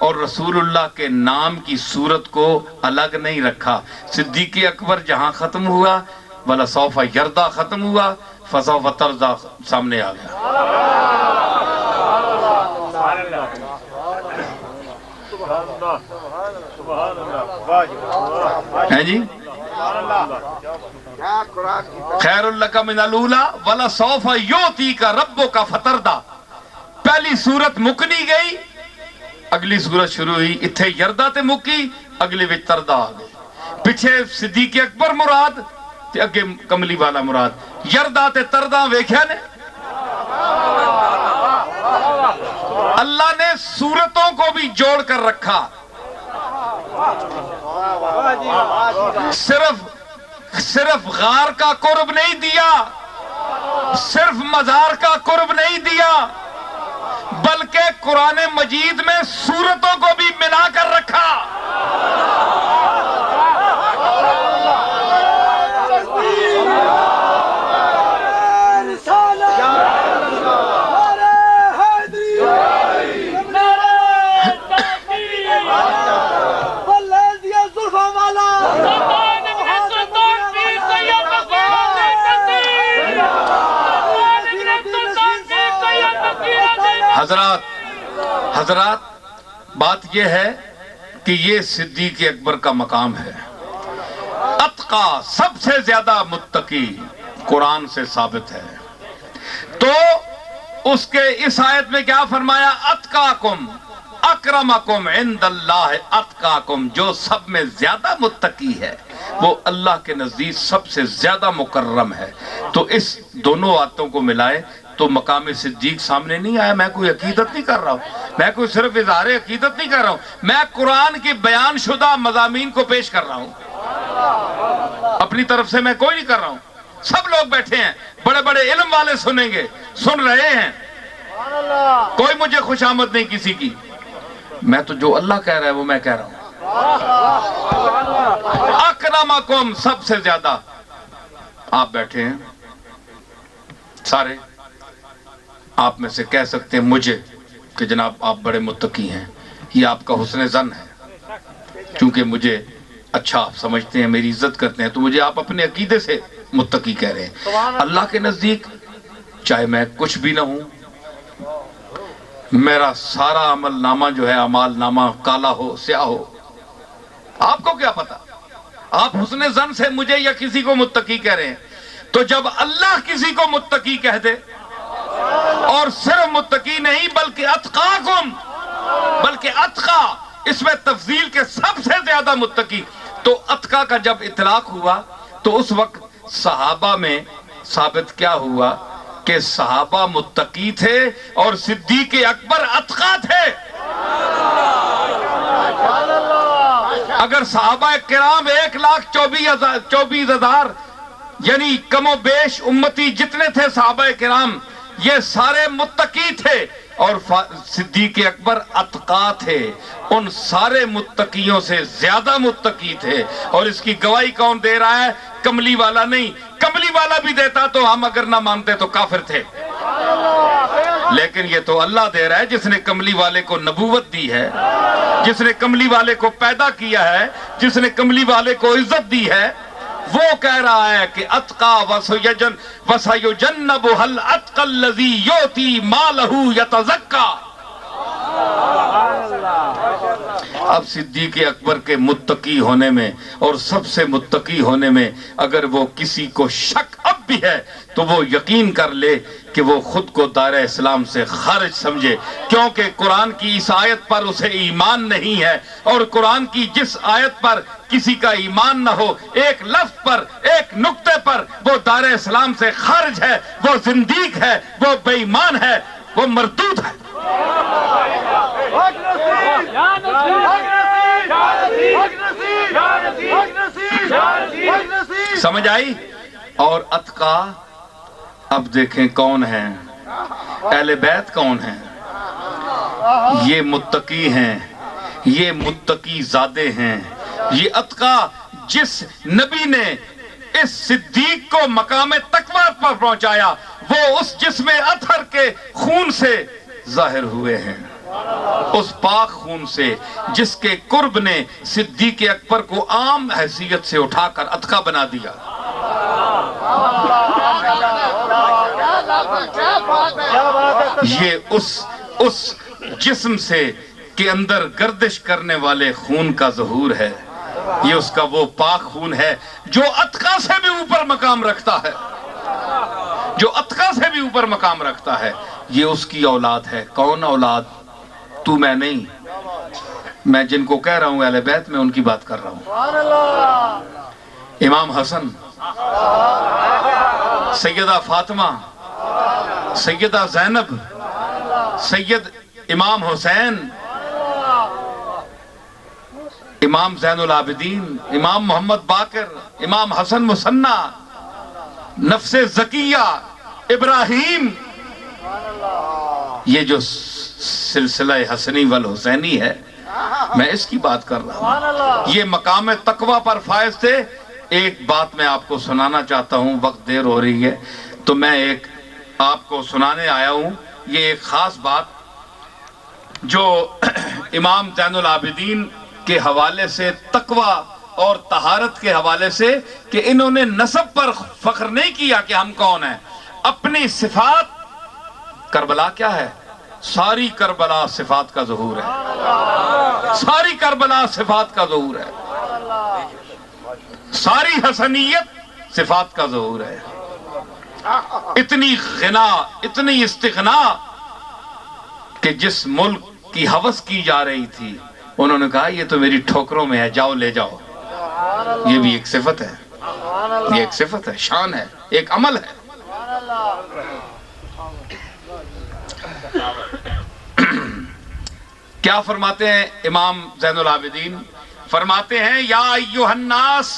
اور رسول اللہ کے نام کی صورت کو الگ نہیں رکھا. صدیق اکبر جہاں ختم ہوا وَلَسَوْفَ يَرْضَى ختم ہوا، فَسَوْفَ تَرْضَى سامنے آ گیا. ہے جی، خیر لک من الاولی وَلَسَوْفَ يُعْطِيكَ رَبُّكَ فَتَرْضَى. پہلی صورت مکنی گئی، اگلی صورت شروع ہوئی. اتھے یردا تے مکی، اگلی وچ تردا آ گئی. پیچھے صدیق اکبر مراد تے اگے کملی والا مراد. یردا تے تردا ویکھیا نے. اللہ نے صورتوں کو بھی جوڑ کر رکھا. صرف غار کا قرب نہیں دیا، صرف مزار کا قرب نہیں دیا، بلکہ قرآن مجید میں سورتوں کو بھی ملا کر رکھا. حضرات بات یہ ہے کہ یہ صدیق اکبر کا مقام ہے. اتقا، سب سے زیادہ متقی، قرآن سے ثابت ہے. تو اس کے اس آیت میں کیا فرمایا؟ اتقاکم اکرمکم عند اللہ اتقاکم. جو سب میں زیادہ متقی ہے وہ اللہ کے نزدیک سب سے زیادہ مکرم ہے. تو اس دونوں آیتوں کو ملائے تو مقام صدیق سامنے نہیں آیا. میں کوئی عقیدت نہیں کر رہا ہوں، میں کوئی صرف اظہار عقیدت نہیں کر رہا ہوں، میں قرآن کی بیان شدہ مضامین کو پیش کر رہا ہوں. اپنی طرف سے میں کوئی نہیں کر رہا ہوں. سب لوگ بیٹھے ہیں، بڑے بڑے علم والے سنیں گے، سن رہے ہیں. کوئی مجھے خوشامد نہیں کسی کی. میں تو جو اللہ کہہ رہا ہے وہ میں کہہ رہا ہوں. اکرمکم، سب سے زیادہ. آپ بیٹھے ہیں سارے، آپ میں سے کہہ سکتے ہیں مجھے کہ جناب آپ بڑے متقی ہیں. یہ آپ کا حسن ظن ہے. چونکہ مجھے اچھا آپ سمجھتے ہیں، میری عزت کرتے ہیں، تو مجھے آپ اپنے عقیدے سے متقی کہہ رہے ہیں. اللہ کے نزدیک چاہے میں کچھ بھی نہ ہوں، میرا سارا عمل نامہ جو ہے، اعمال نامہ کالا ہو سیاہ ہو، آپ کو کیا پتا؟ آپ حسن ظن سے مجھے یا کسی کو متقی کہہ رہے ہیں. تو جب اللہ کسی کو متقی کہہ دے، اور صرف متقی نہیں بلکہ اتقاکم، بلکہ اتقا اس میں تفضیل کے سب سے زیادہ متقی. تو اتقا کا جب اطلاق ہوا تو اس وقت صحابہ میں ثابت کیا ہوا کہ صحابہ متقی تھے اور صدیق اکبر اتقا تھے. اگر صحابہ کرام 1,24,000 یعنی کم و بیش امتی جتنے تھے صحابہ کرام، یہ سارے متقی تھے اور صدیق اکبر اتقا تھے. ان سارے متقیوں سے زیادہ متقی تھے. اور اس کی گواہی کون دے رہا ہے؟ کملی والا نہیں. کملی والا بھی دیتا تو ہم اگر نہ مانتے تو کافر تھے، لیکن یہ تو اللہ دے رہا ہے جس نے کملی والے کو نبوت دی ہے، جس نے کملی والے کو پیدا کیا ہے، جس نے کملی والے کو عزت دی ہے. وہ کہہ رہا ہے کہ اتقا وَسَيُجَنَّبُهَا الْأَتْقَى الَّذِي يُؤْتِي مَالَهُ يَتَزَكَّى. اب صدیق اکبر کے متقی ہونے میں اور سب سے متقی ہونے میں اگر وہ کسی کو شک اب بھی ہے تو وہ یقین کر لے کہ وہ خود کو دائرہ اسلام سے خارج سمجھے، کیونکہ قرآن کی اس آیت پر اسے ایمان نہیں ہے، اور قرآن کی جس آیت پر کسی کا ایمان نہ ہو، ایک لفظ پر، ایک نقطے پر وہ دائرہ اسلام سے خارج ہے، وہ زندیق ہے، وہ بے ایمان ہے، وہ مردود ہے۔ سمجھ آئی؟ اور اتقا اب دیکھیں کون ہیں، اہل بیت کون ہیں؟ یہ متقی ہیں، یہ متقی زادے ہیں، یہ اتقا جس نبی نے اس صدیق کو مقام تقویٰ پر پہنچایا وہ اس جسم اطہر کے خون سے ظاہر ہوئے ہیں، اس پاک خون سے جس کے قرب نے صدیق اکبر کو عام حیثیت سے اٹھا کر اتقا بنا دیا۔ یہ اس جسم سے کے اندر گردش کرنے والے خون کا ظہور ہے، یہ اس کا وہ پاک خون ہے جو اتقا سے بھی اوپر مقام رکھتا ہے، جو اتقا سے بھی اوپر مقام رکھتا ہے۔ یہ اس کی اولاد ہے۔ کون اولاد؟ تو میں نہیں، میں جن کو کہہ رہا ہوں اہل بیت میں ان کی بات کر رہا ہوں۔ امام حسن، سیدہ فاطمہ، سیدہ زینب، سید امام حسین، امام زین العابدین، امام محمد باقر، امام حسن مثنیٰ، نفس زکیہ، ابراہیم، یہ جو سلسلہ حسنی والحسینی ہے میں اس کی بات کر رہا ہوں۔ یہ مقام تقویٰ پر فائز تھے۔ ایک بات میں آپ کو سنانا چاہتا ہوں، وقت دیر ہو رہی ہے تو میں ایک آپ کو سنانے آیا ہوں۔ یہ ایک خاص بات جو امام زین العابدین کے حوالے سے، تقویٰ اور طہارت کے حوالے سے، کہ انہوں نے نسب پر فخر نہیں کیا کہ ہم کون ہیں، اپنی صفات۔ کربلا کیا ہے؟ ساری کربلا صفات کا ظہور ہے، ساری کربلا صفات کا ظہور ہے، ساری حسنیت صفات کا ظہور ہے۔ اتنی غنا، اتنی استغنا کہ جس ملک کی ہوس کی جا رہی تھی انہوں نے کہا یہ تو میری ٹھوکروں میں ہے، جاؤ لے جاؤ۔ یہ بھی ایک صفت ہے، یہ ایک صفت ہے، شان ہے، ایک عمل ہے۔ کیا فرماتے ہیں امام زین العابدین؟ فرماتے ہیں یا ایھا الناس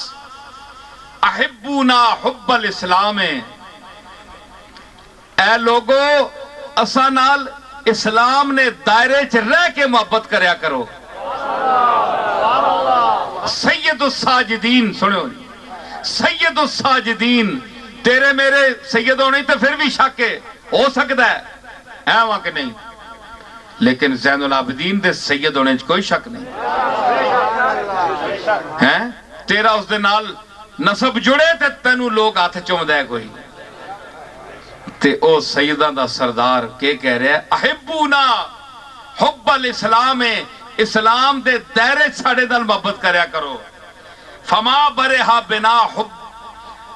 احبونا حب الاسلام، اے لوگو اساں نال اسلام نے دائرے چ رہ کے محبت کریا کرو۔ سید الساجدین، سنو سید الساجدین، تیرے میرے سید ہونے تو پھر بھی شک ہو سکتا ہے وہاں کہ نہیں، لیکن زین العابدین دے سید ہونے کوئی شک نہیں ہے۔ تیرا اس دے نال نسب جڑے تے تینوں لوگ ہاتھ چوم دے کوئی تے او سیدہ دا سردار کے کہہ رہے ہیں احبونا حب الاسلام، اسلام دے دائرے ساڑے دل محبت کریا کرو۔ فما برہا بنا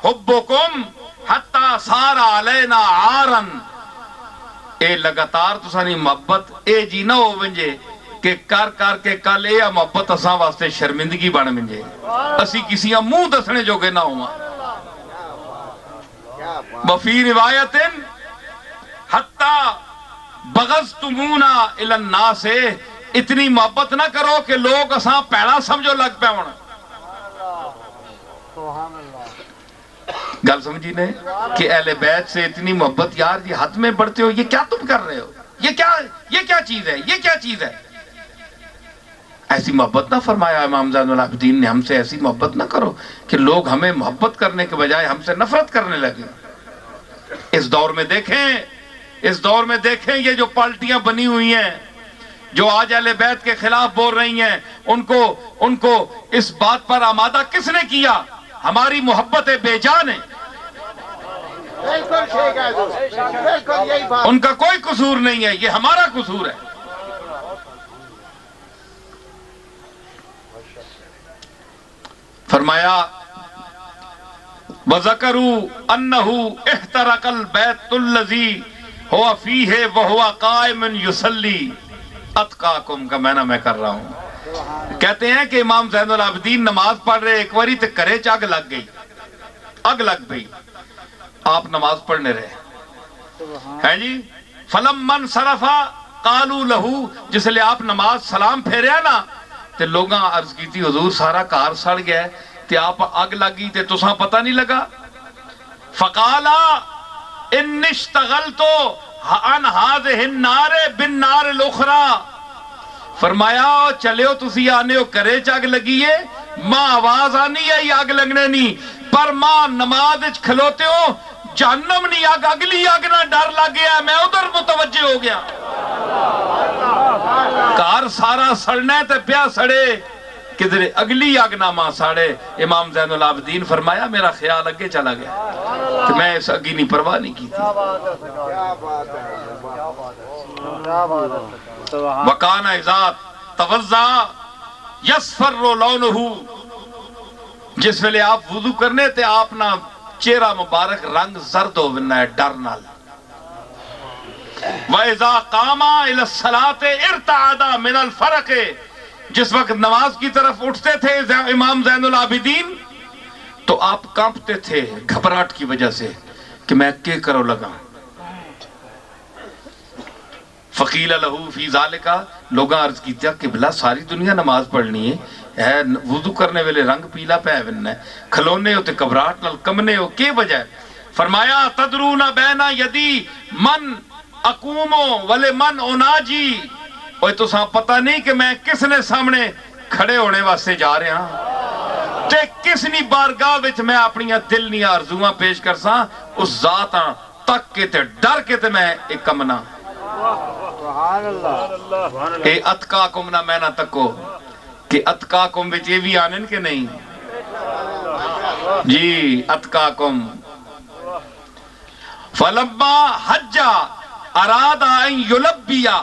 حبکم حتی سار علینا عارن، اے لگاتار تسانی محبت اے جی نہ ہو ونجے کہ کر کر کے کل اے محبت اساں واسطے شرمندگی بن ونجے، اسی کسی منہ دسنے جو گے نہ ہوا۔ وفی روایت حتی بغضتمونا الی الناس، اتنی محبت نہ کرو کہ لوگ اساں پیڑا سمجھو لگ پہ ہونا۔ گل سمجھی نے کہ اہل بیت سے اتنی محبت، یار یہ حد میں بڑھتے ہو، یہ کیا تم کر رہے ہو، یہ کیا چیز ہے، یہ کیا چیز ہے؟ ایسی محبت نہ فرمایا امام زین العابدین نے، ہم سے ایسی محبت نہ کرو کہ لوگ ہمیں محبت کرنے کے بجائے ہم سے نفرت کرنے لگے۔ اس دور میں دیکھیں یہ جو پارٹیاں بنی ہوئی ہیں جو آج اہل بیت کے خلاف بول رہی ہیں، ان کو اس بات پر آمادہ کس نے کیا؟ ہماری محبت بے جان ہے، ان کا کوئی قصور نہیں ہے، یہ ہمارا قصور ہے۔ فرمایا وَذَكَرُوا أَنَّهُ احْتَرَقَ الْبَيْتُ الَّذِي هُوَ فِيهِ وَهُوَ قَائِمٌ يُصَلِّي اتقاکم کا معنی میں کر رہا ہوں. کہتے ہیں کہ امام زین العابدین نماز پڑھ رہے ایک واری تے کرے چ اگ لگ گئی, اگ لگ گئی, آپ نماز پڑھنے رہے ہیں جی. فَلَمَّا انصَرَفَ قَالُوا لَهُ, جس لئے آپ نماز سلام پھیرے نا تے لوگاں عرض کی تھی حضور سارا کار سڑ گیا ہے تے آپ اگ لگی تے تساں پتہ نہیں لگا. فَقَالَ إِنِّ اشْتَغَلْتُ عَنْ هَذِهِ النَّارِ بِالنَّارِ الْأُخْرَى, فرمایا چلے ہو تسی آنے ہو کرے چاگ لگیے ماں آواز آنی ہے یہ آگ لگنے نہیں, پر ماں نماز کھلوتے ہو جہنم نہیں آگ اگلی آگ نہ ڈر لگ گیا میں ادھر متوجہ ہو گیا. کار سارا سڑنا ہے تے پیا سڑے کدھر اگلی آگ نہ ماں ساڑے. امام زین العابدین فرمایا میرا خیال اگے چلا گیا کہ میں اس اگی نہیں پرواہ نہیں کی تھی. وَقَانَ اِذَا تَوَزَّا يَصْفَرُّ لَوْنُهُ, جس ویلے آپ وضو کرنے تے آپ نا چہرہ مبارک رنگ زرد ہو بننا ہے ڈر نال. وَإِذَا قَامَ إِلَى الصَّلَاةِ ارْتَعَدَ مِنَ الْفَرَقِ, جس وقت نماز کی طرف اٹھتے تھے امام زین العابدین تو آپ کانپتے تھے گھبراہٹ کی وجہ سے کہ میں کیا کرو لگا. فقیل لہو فی ذالکا, لوگاں عرض کی تھا قبلہ ساری دنیا نماز پڑھنی ہے وضو کرنے والے رنگ پیلا پہ بننا ہے کھلونے ہوتے گھبراہٹ نال کمنے ہو کی وجہ ہے. فرمایا تدرون بین یدی من اقومو ولے من اناجی, اوہ تو ساں پتہ نہیں کہ میں کس نے سامنے کھڑے ہونے واسطے جا رہے ہاں تے کس نی بارگاہ وچ میں اپنی دل نی آرزواں پیش کر ساں اس ذات تک کے تے ڈر کے تے میں ایک کمنا. اے اتقاکم نہ میں نہ تکو کہ اتقاکم وچ یہ بھی آنن کے نہیں جی اتقاکم. فلما حجا ارادہ ان یلبیا,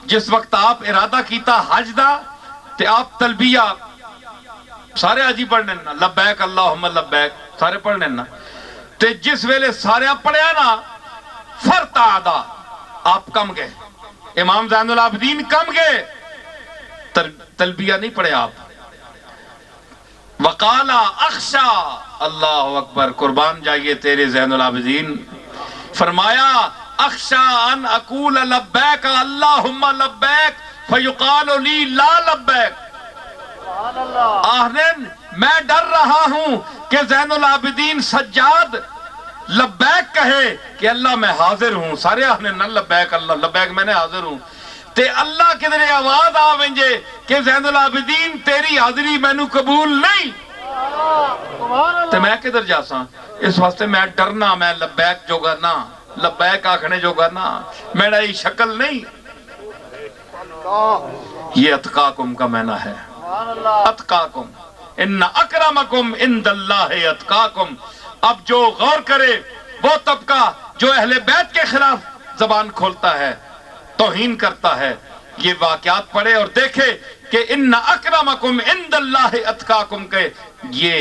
جس وقت آپ ارادہ کیتا حج دا تے آپ تلبیہ سارے حجی پڑھنے نا لبیک اللہم لبیک سارے پڑھنے نا تے جس ویلے سارے پڑھیا نا فرتعدا آپ کم گئے, امام زین العابدین کم گئے, تلبیہ نہیں پڑھے آپ. وقالا اخشا, اللہ اکبر قربان جائیے تیرے زین العابدین, فرمایا اخشا ان اقول لبیک اللہم لبیک فیقال لی لا لبیک, آہنین میں ڈر رہا ہوں کہ زین العابدین سجاد لبیک کہے کہ اللہ میں حاضر ہوں, سارے آہنین نہ لبیک اللہ لبیک میں نے حاضر ہوں, تے اللہ کدھر آواز آوینجے کہ زین العابدین تیری حاضری میں نو قبول نہیں تے میں کدھر جاساں. اس واسطے میں ڈرنا میں لبیک جو گا نا لبیک آکھنے جو گا نا میرا یہ شکل نہیں. یہ اتقاکم کا معنی ہے. اتقاکم ان اکرمکم عند اللہ اتقاکم. اب جو غور کرے وہ طبقہ جو اہل بیت کے خلاف زبان کھولتا ہے توہین کرتا ہے یہ واقعات پڑھے اور دیکھے کہ ان اکرمکم عند اللہ اتقاکم کے یہ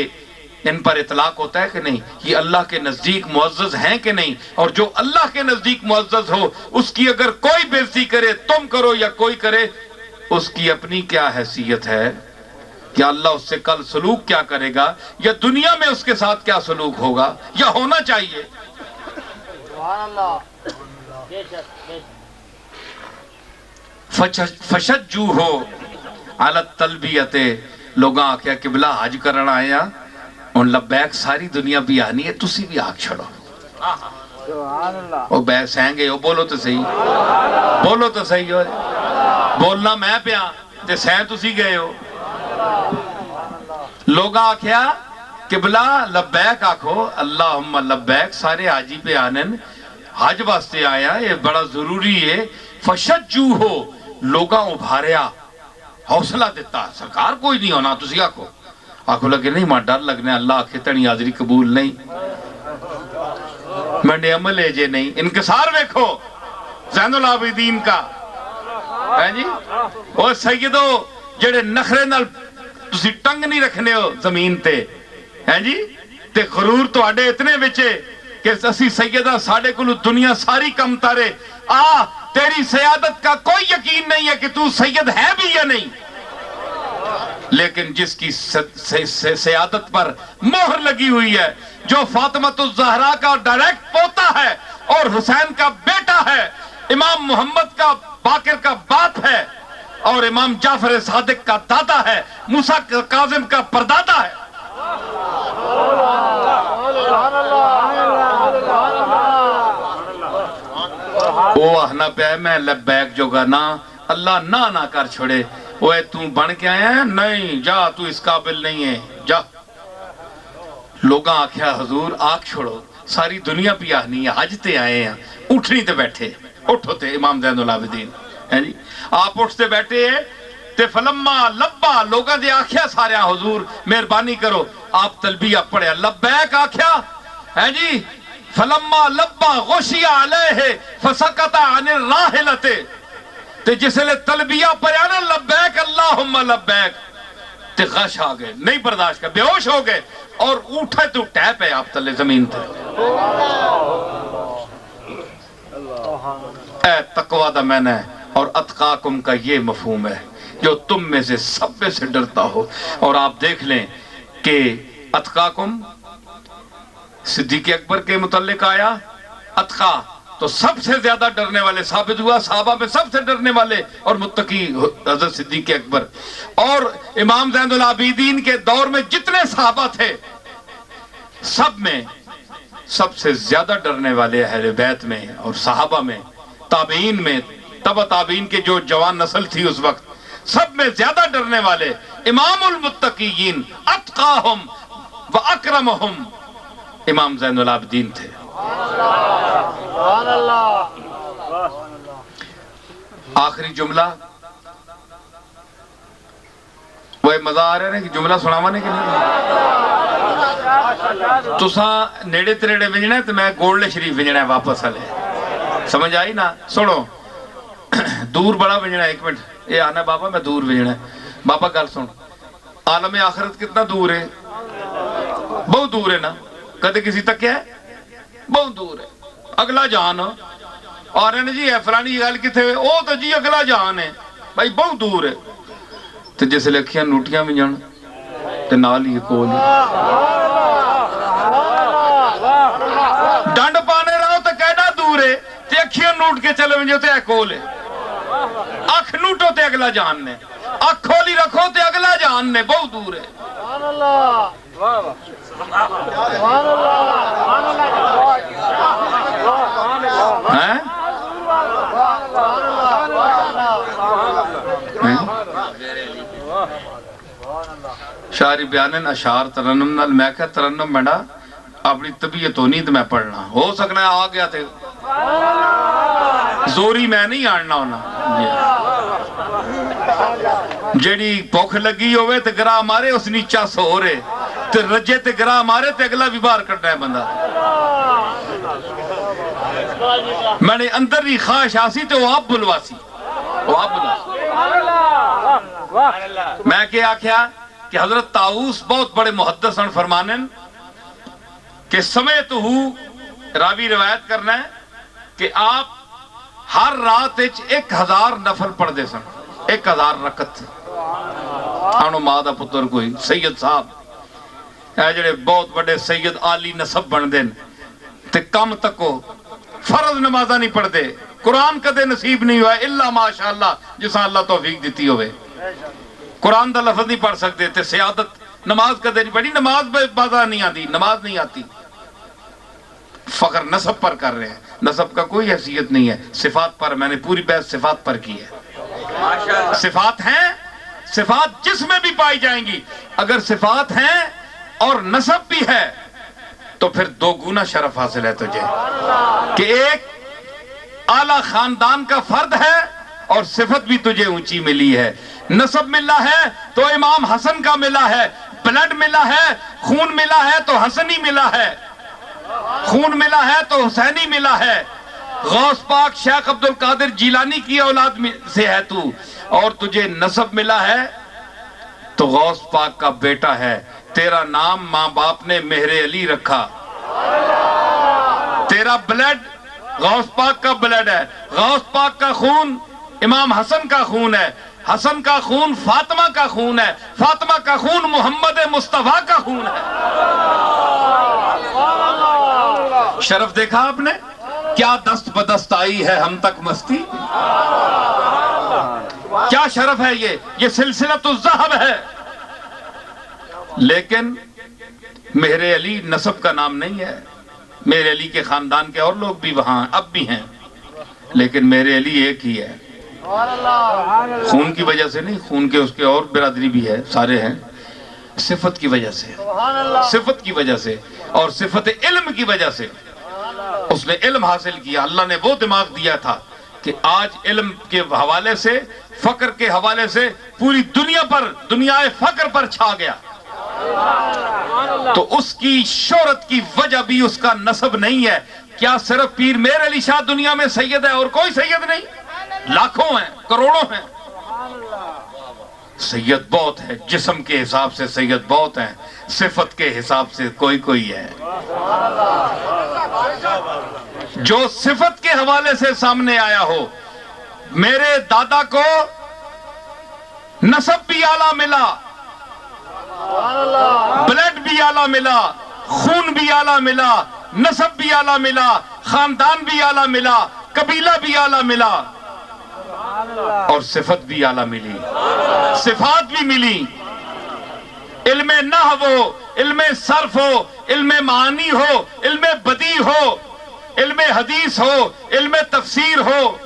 ان پر اطلاق ہوتا ہے کہ نہیں, یہ اللہ کے نزدیک معزز ہیں کہ نہیں, اور جو اللہ کے نزدیک معزز ہو اس کی اگر کوئی بے عزتی کرے تم کرو یا کوئی کرے اس کی اپنی کیا حیثیت ہے, یا اللہ اس سے کل سلوک کیا کرے گا, یا دنیا میں اس کے ساتھ کیا سلوک ہوگا یا ہونا چاہیے. فشجو ہو علی التلبیت, لوگاں آکھیا قبلہ حج کرنا آیا ان لبیک ساری دنیا بھی آنی ہے تسی بھی آگ چھڑو. وہ بے سینگے ہو بولو تو صحیح, بولو تو صحیح ہو, بولنا میں پیا تے سین تسی گئے ہو. لوگاں آکھیا قبلہ لبیک آکھو اللہم لبیک سارے حاجی پہ آنن حج واسطے آیا یہ بڑا ضروری ہے. فشجو ہو لوگاں ابھاریا حوصلہ دیتا سرکار کوئی نہیں ہونا تسی آکھو, آکھو لگے نہیں ماں ڈر لگنے اللہ آکھے تنی حاضری قبول نہیں میں نے عمل ہے جے نہیں. انکسار ویکھو زین العابدین کا ہے جی, وہ سیدو جڑے نخرے نال ਤੁਸੀਂ ਟੰਗ ਨਹੀਂ ਰੱਖਨੇ ਹੋ ਜ਼ਮੀਨ ਤੇ ਹੈ ਜੀ ਤੇ ਗਰੂਰ ਤੁਹਾਡੇ ਇਤਨੇ ਵਿੱਚ کہ اسی سیدہ ساڑے کو دنیا ساری کم تارے تیری سیادت کا کوئی یقین نہیں ہے کہ تو سید ہے بھی یا نہیں، لیکن جس کی سیادت پر مہر لگی ہوئی ہے، جو فاطمہ الزہرا کا ڈائریکٹ پوتا ہے اور حسین کا بیٹا ہے، امام محمد کا باقر کا باپ ہے اور امام جعفر صادق کا دادا ہے، موسیٰ کاظم کا پردادا ہے۔ وہ آہنا پہ میں لبیک جو گا نا اللہ نہ کر چھوڑے، وہ تو بن کے آیا ہے نہیں جا تو اس قابل نہیں ہے جا۔ لوگاں آکھیا حضور آکھ چھوڑو ساری دنیا پہ آہنی ہے، حج تے آئے ہیں، اٹھنی تے بیٹھے اٹھو تے امام زین العابدین ہے جی آپ اٹھتے بیٹھے ہیں تے فلما لبا لوگاں دے آکھیا سارے حضور مہربانی کرو آپ تلبیہ پڑھے لبیک آکھیا ہے جی فلما لبا غشی علیہ فسکت عن الراحلت تے جس لئے تلبیہ پڑھا نا لبیک اللہم لبیک تے غش آ گئے نہیں برداشت کر بے ہوش ہو گئے اور اٹھے تو ٹیپ ہے آپ تلے زمین تے۔ اے تقوی دا میں نے اور اتقاکم کا یہ مفہوم ہے جو تم میں سے سب میں سے ڈرتا ہو۔ اور آپ دیکھ لیں کہ اتقاکم صدیق اکبر کے متعلق آیا، اتقا تو سب سے زیادہ ڈرنے والے ثابت ہوا، صحابہ میں سب سے ڈرنے والے اور متقی حضرت صدیق اکبر۔ اور امام زین العابدین کے دور میں جتنے صحابہ تھے سب میں سب سے زیادہ ڈرنے والے اہل بیت میں اور صحابہ میں تابعین میں تبع تابعین کے جو جوان نسل تھی اس وقت سب میں زیادہ ڈرنے والے امام المتقیین اتقاہم و اکرمہم امام زین العابدین تھے۔ آخری جملہ وہ مزہ آ رہا ہے کہ جملہ سناوانے کے نہیں تساں نیڑے تریڑے وجنا ہے تو میں گولڈ شریف وجنا ہے واپس آلے سمجھ آئی نا سنو دور بڑا وجنا ہے ایک منٹ یہ آنا بابا میں دور وجنا ہے بابا گل سن عالم آخرت کتنا دور ہے بہت دور ہے نا کدے کسی تک کیا ہے بہت دور ہے اگلا جہان اور جی ہے فلانی گل کتنے وہ تو جی اگلا جہان ہے بھائی بہت دور ہے تو جس لے اکھیاں نوٹیاں بھی جان تو نال ہی کول ڈنڈ پانے رہو تو کہنا دور ہے تے اکھیاں نوٹ کے چلے ونجو تے کول ہے اکھ نوٹو تے اگلا جہان نے اکھ کھولی رکھو تے اگلا جہان نے بہت دور ہے۔ شاعری بیانن اشعار ترنم نال میں کہ ترنم بڑا اپنی طبیعت ہونی تو میں پڑھنا ہو سکنا ہے آ گیا تھے زوری میں نہیں آڑنا ہونا جیڑی بھوک لگی ہوئے تے گراہ مارے اس نیچا سو رہے تے رجے تے گراہ مارے تے اگلا بھی بار کرنا ہے بندہ میں نے اندر ہی خواہش آسی تے وہ آپ بلواسی میں کیا آکھیا کہ حضرت طاؤس بہت بڑے محدث ہیں فرمانن کہ سمیت راوی روایت کرنا ہے کہ آپ ہر رات 1000 نفل پڑھ دے سن 1000 رکعت آنو مادہ پتر کوئی سید صاحب اے جڑے بہت بڑے سید عالی نصب بن دیں تے کم تکو فرض نمازہ نہیں پڑھ دے قرآن کدے نصیب نہیں ہوا اللہ ماشاءاللہ جسا اللہ توفیق دیتی ہوئے قرآن دا لفظ نہیں پڑھ سکتے تے سیادت نماز کدے نہیں پڑھی نماز بازا نہیں آتی نماز نہیں آتی فخر نصب پر کر رہے ہیں نصب کا کوئی حیثیت نہیں ہے صفات پر میں نے پوری بحث صفات پر کی ہے صفات ہیں صفات جس میں بھی پائی جائیں گی اگر صفات ہیں اور نصب بھی ہے تو پھر 2 گنا شرف حاصل ہے تجھے کہ ایک اعلیٰ خاندان کا فرد ہے اور صفت بھی تجھے اونچی ملی ہے نصب ملا ہے تو امام حسن کا ملا ہے بلڈ ملا ہے خون ملا ہے تو حسنی ملا ہے خون ملا ہے تو حسینی ملا ہے غوث پاک شیخ عبدالقادر جیلانی کی اولاد سے ہے تو اور تجھے نصب ملا ہے تو غوث پاک کا بیٹا ہے. تیرا نام ماں باپ نے مہر علی رکھا. تیرا بلڈ غوث پاک کا بلڈ ہے. غوث پاک کا خون امام حسن کا خون ہے. حسن کا خون فاطمہ کا خون ہے. فاطمہ کا خون محمد مصطفیٰ کا خون ہے. شرف دیکھا آپ نے؟ کیا دست بدست آئی ہے ہم تک مستی. کیا شرف ہے یہ سلسلۃ الذہب ہے. لیکن مہر علی نسب کا نام نہیں ہے. مہر علی کے خاندان کے اور لوگ بھی وہاں اب بھی ہیں، لیکن مہر علی ایک ہی ہے. خون کی وجہ سے نہیں، خون کے اس کے اور برادری بھی ہے، سارے ہیں. صفت کی وجہ سے، صفت کی وجہ سے اور صفت علم کی وجہ سے اس نے علم حاصل کیا. اللہ نے وہ دماغ دیا تھا کہ آج علم کے حوالے سے، فقر کے حوالے سے پوری دنیا پر، دنیا فقر پر چھا گیا. تو اس کی شہرت کی وجہ بھی اس کا نسب نہیں ہے. کیا صرف پیر مہر علی شاہ دنیا میں سید ہے اور کوئی سید نہیں؟ لاکھوں ہیں، کروڑوں ہیں. سید بہت ہے، جسم کے حساب سے سید بہت ہیں، صفت کے حساب سے کوئی ہے. جو صفت کے حوالے سے سامنے آیا ہو. میرے دادا کو نسب بھی اعلیٰ ملا، بلڈ بھی اعلیٰ ملا، خون بھی اعلیٰ ملا، نسب بھی اعلیٰ ملا، خاندان بھی اعلیٰ ملا، قبیلہ بھی اعلیٰ ملا، اور صفت بھی اعلیٰ ملی، صفات بھی ملی. علم نحو ہو، علم صرف ہو، علم معانی ہو، علم بدیع ہو، علم حدیث ہو، علم تفسیر ہو،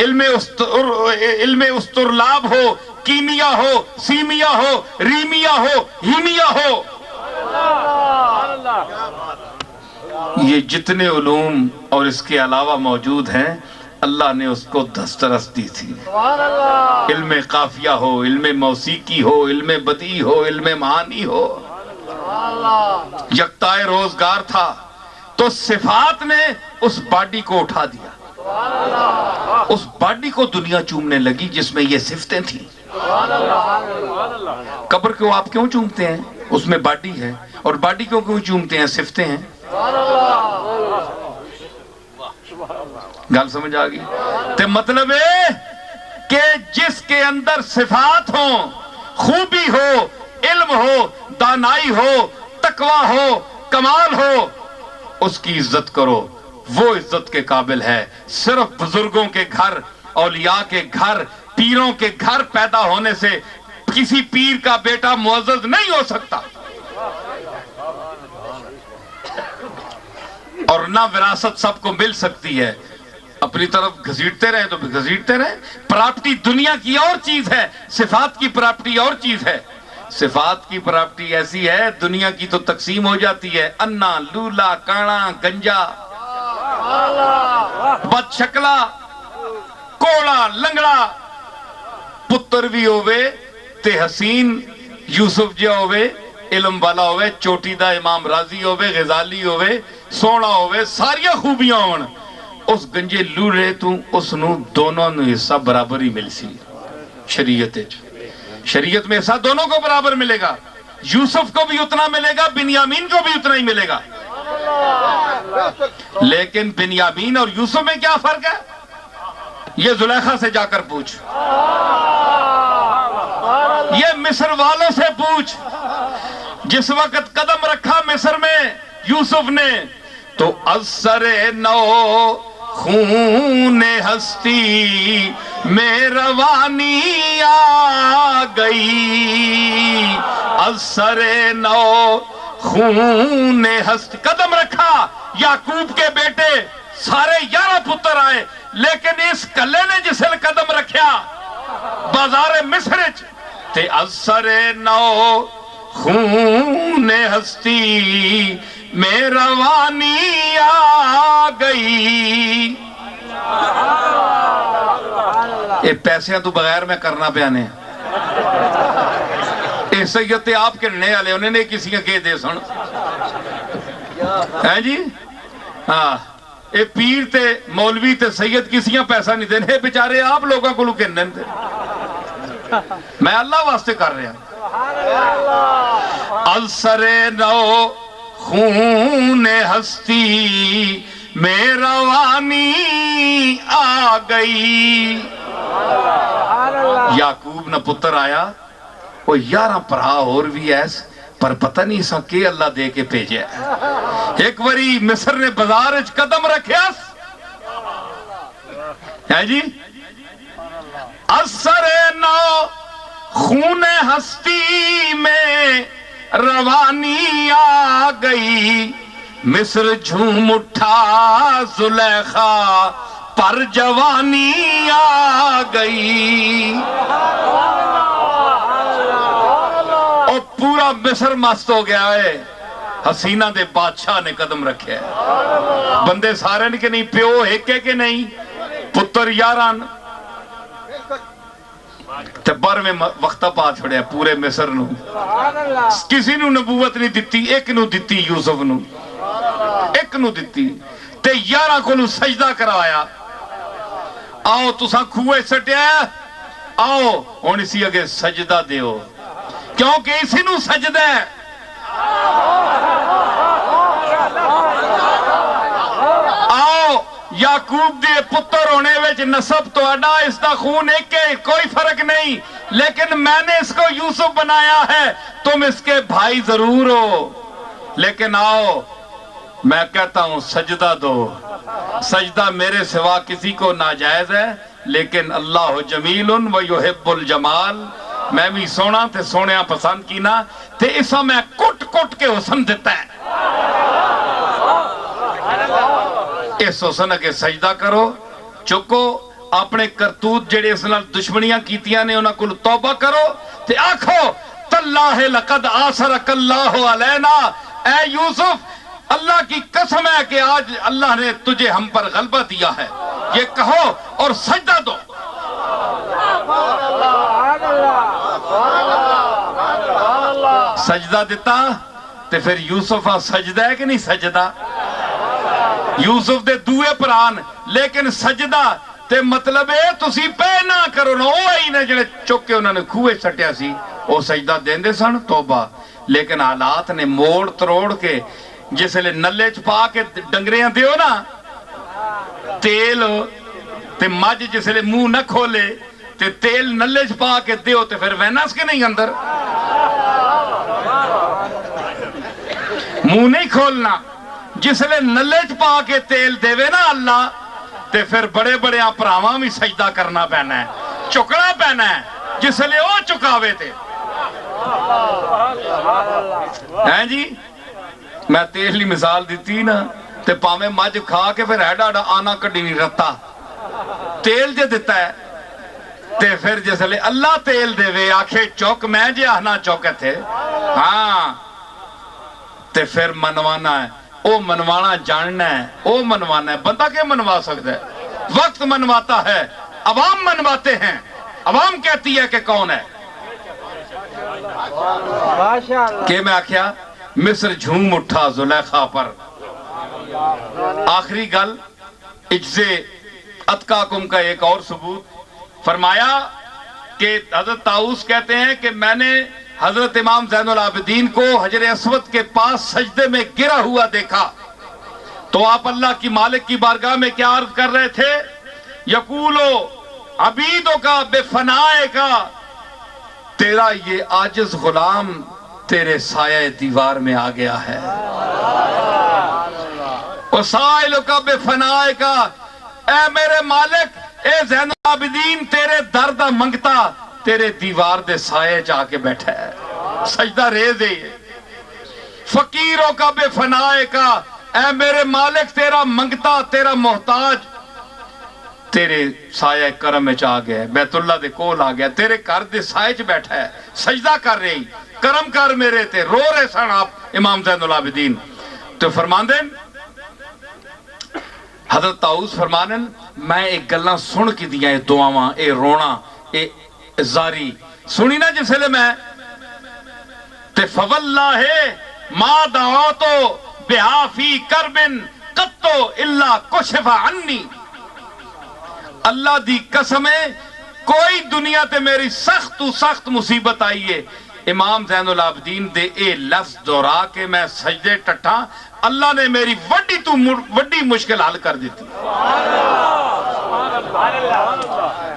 علم استرلاب ہو، کیمیا ہو، سیمیا ہو، ریمیا ہو، ہیمیا ہو. یہ جتنے علوم اور اس کے علاوہ موجود ہیں، اللہ نے اس کو دسترس دی تھی. علم قافیہ ہو، علم موسیقی ہو، علم بدیع ہو، علم معانی ہو. یکتائے روزگار تھا تو صفات نے اس باڈی کو اٹھا دیا. اس باڈی کو دنیا چومنے لگی جس میں یہ صفتیں تھیں. قبر کو آپ کیوں چومتے ہیں؟ اس میں باڈی ہے. اور باڈی کو کیوں چومتے ہیں؟ صفتیں ہیں. گل سمجھ آ گئی؟ تے مطلب ہے کہ جس کے اندر صفات ہوں، خوبی ہو، علم ہو، دانائی ہو، تقوی ہو، کمال ہو، اس کی عزت کرو. وہ عزت کے قابل ہے. صرف بزرگوں کے گھر، اولیاء کے گھر، پیروں کے گھر پیدا ہونے سے کسی پیر کا بیٹا معزز نہیں ہو سکتا. اور نہ وراثت سب کو مل سکتی ہے. اپنی طرف گھسیٹتے رہیں تو گھسیٹتے رہیں. پراپرٹی دنیا کی اور چیز ہے، صفات کی پراپرٹی اور چیز ہے. صفات کی پراپرٹی ایسی ہے، دنیا کی تو تقسیم ہو جاتی ہے. انا، لولا، کانا، گنجا، بد شکلا، کوڑا، لنگڑا. پتر بھی ہوئے تے حسین یوسف جا ہوئے، علم والا ہوئے، چوٹی دا امام راضی ہوئے، غزالی ہوئے، سونا ہوئے، ساریا خوبیاں ہون. اس گنجے لوڑے تو اس نو دونوں نو حصہ برابر ہی مل سی. شریعت میں حصہ دونوں کو برابر ملے گا. یوسف کو بھی اتنا ملے گا، بنیامین کو بھی اتنا ہی ملے گا. لیکن بنیامین اور یوسف میں کیا فرق ہے؟ یہ زلیخا سے جا کر پوچھ، یہ مصر والوں سے پوچھ. جس وقت قدم رکھا مصر میں یوسف نے تو اثر نو خون ہستی میں روانی آ گئی. اثر نو خون ہستی، قدم رکھا. یعقوب کے بیٹے سارے 11 پتر آئے، لیکن اس کلے نے جسے قدم رکھیا بازار مصر تے اثر نو خون ہستی میں روانی آ گئی. یہ پیسے تو بغیر میں کرنا پیانے اے سید آپ کے نئے والے انہیں نے کسی کا کہہ دے سن ہے جی. ہاں اے پیر تے مولوی تے سید کسی کا پیسہ نہیں دینے بیچارے آپ لوگوں کو کہنے دے. میں اللہ واسطے کر رہا السر نو خون ہستی میں روانی آ گئی. یعقوب نہ پتر آیا وہ 11 پرا اور بھی ایس پر پتہ نہیں سا کہ اللہ دے کے بھیجے. ایک وری مصر نے بازار وچ قدم رکھیا ہے جی اثر نو خون ہستی میں روانی آ گئی. مصر جھوم اٹھا زلیخا پر جوانی آ گئی. اور پورا مصر مست ہو گیا ہے. حسینہ دے بادشاہ نے قدم رکھے بندے سارے نے کہ نہیں پیو ایک ہے کہ نہیں پتر 11 تے بر میں وقتہ پا چھڑیا پورے مصر نو. کسی نو نبوت نہیں دتی ایک نو دتی یوسف نو ایک نو دتی تے 11 کو نو سجدہ کروایا. آؤ تساں کھوئے سٹیا آؤ ہن اسی اگے سجدہ دیو کیونکہ اسی نو سجدہ ہے. آؤ یعقوب دے پتر ہونے وچ نسب تو اڈا اس دا خون ایک ہے کوئی فرق نہیں لیکن میں نے اس کو یوسف بنایا ہے تم اس کے بھائی ضرور ہو. لیکن آؤ میں کہتا ہوں سجدہ دو. سجدہ میرے سوا کسی کو ناجائز ہے لیکن اللہ جمیل و یحب الجمال. میں بھی سونا تے سونیا پسند کی نا تے اسا میں کٹ کٹ کے حسن دیتا ہے. اس حسن کے سجدہ کرو چکو اپنے کرتوت جڑے اس نال دشمنیاں کیتیاں نے انہاں کو توبہ کرو تے آکھو تاللہ لقد آثرک اللہ علینا. اے یوسف اللہ کی قسم ہے کہ آج اللہ نے تجھے ہم پر غلبہ دیا ہے یہ کہو اور سجدہ دو. سجدہ دیتا تے پھر یوسف سجدہ ہے کہ نہیں سجدہ یوسف دے دوے پران لیکن سجدہ تے مطلب ہے تسی پہ نہ کرو نا وہ ہی نے جڑے چک کے انہوں نے کھوئے سٹیا سی وہ سجدہ دیندے سن توبہ. لیکن حالات نے موڑ تروڑ کے جس لئے نلے چھپا کے ڈنگریاں دیو نا تیل تے مجھ جس لئے منہ نہ کھولے تے تیل نلے چھپا کے دیو تے پھر وینس کے نہیں اندر منہ نہیں کھولنا. جس لئے نلے چھپا کے تیل دیوے نا اللہ تے پھر بڑے بڑے پراواں بھی سجدہ کرنا پینا ہے چکنا پینا ہے جس لئے وہ چکاوے تھے. ہیں جی میں تیل لی مثال دیتی نا تے پاویں مجھ کھا کے پھر ایڈا ایڈا آنا کڈی نہیں رتا تیل جے دیتا ہے تے پھر جس لئے اللہ تیل دے وے آکھے چوک میں جے آہنا چوکے تھے ہاں تے پھر منوانا ہے او منوانا جاننا ہے او منوانا ہے. بندہ کیا منوا سکتا ہے وقت منواتا ہے عوام منواتے ہیں عوام کہتی ہے کہ کون ہے کہ میں آکھیا مصر جھوم اٹھا زلیخا پر. آخری گل اجزے اتقاکم کا ایک اور ثبوت فرمایا کہ حضرت طاؤس کہتے ہیں کہ میں نے حضرت امام زین العابدین کو حجر اسود کے پاس سجدے میں گرا ہوا دیکھا تو آپ اللہ کی مالک کی بارگاہ میں کیا عرض کر رہے تھے یقولو عبیدوں کا بے فنائے کا تیرا یہ عاجز غلام تیرے سایہ دیوار میں آ گیا ہے. وسائلوں کا بے فنائے کا اے میرے مالک اے زین العابدین تیرے درد منگتا تیرے دیوار دے سائے جا کے بیٹھا ہے سجدہ ریز ہے. فقیروں کا بے فنائے کا اے میرے مالک تیرا منگتا تیرا محتاج تیرے سایہ کرم میں آ گیا بیت اللہ دے کول آ گیا تیرے گھر دے سائے چ بیٹھا ہے سجدہ کر رہی کرم کر میرے تے رو رہے سن آپ امام زین العابدین. تو فرماندے حضرت طاؤس فرمانے میں ایک گلاں سن کی دیا اے دعاواں اے رونا اے زاری سنی نا جس لئے میں تے فواللہ ما دعوتو بہا فی کربن قطو اللہ کشف عنی اللہ دی قسمیں کوئی دنیا تے میری سخت تو سخت مصیبت آئی ہے، امام زین العابدین دے اے لفظ دورا کے میں سجدے ٹٹھا، اللہ نے میری وڈی مشکل حل کر دیتی۔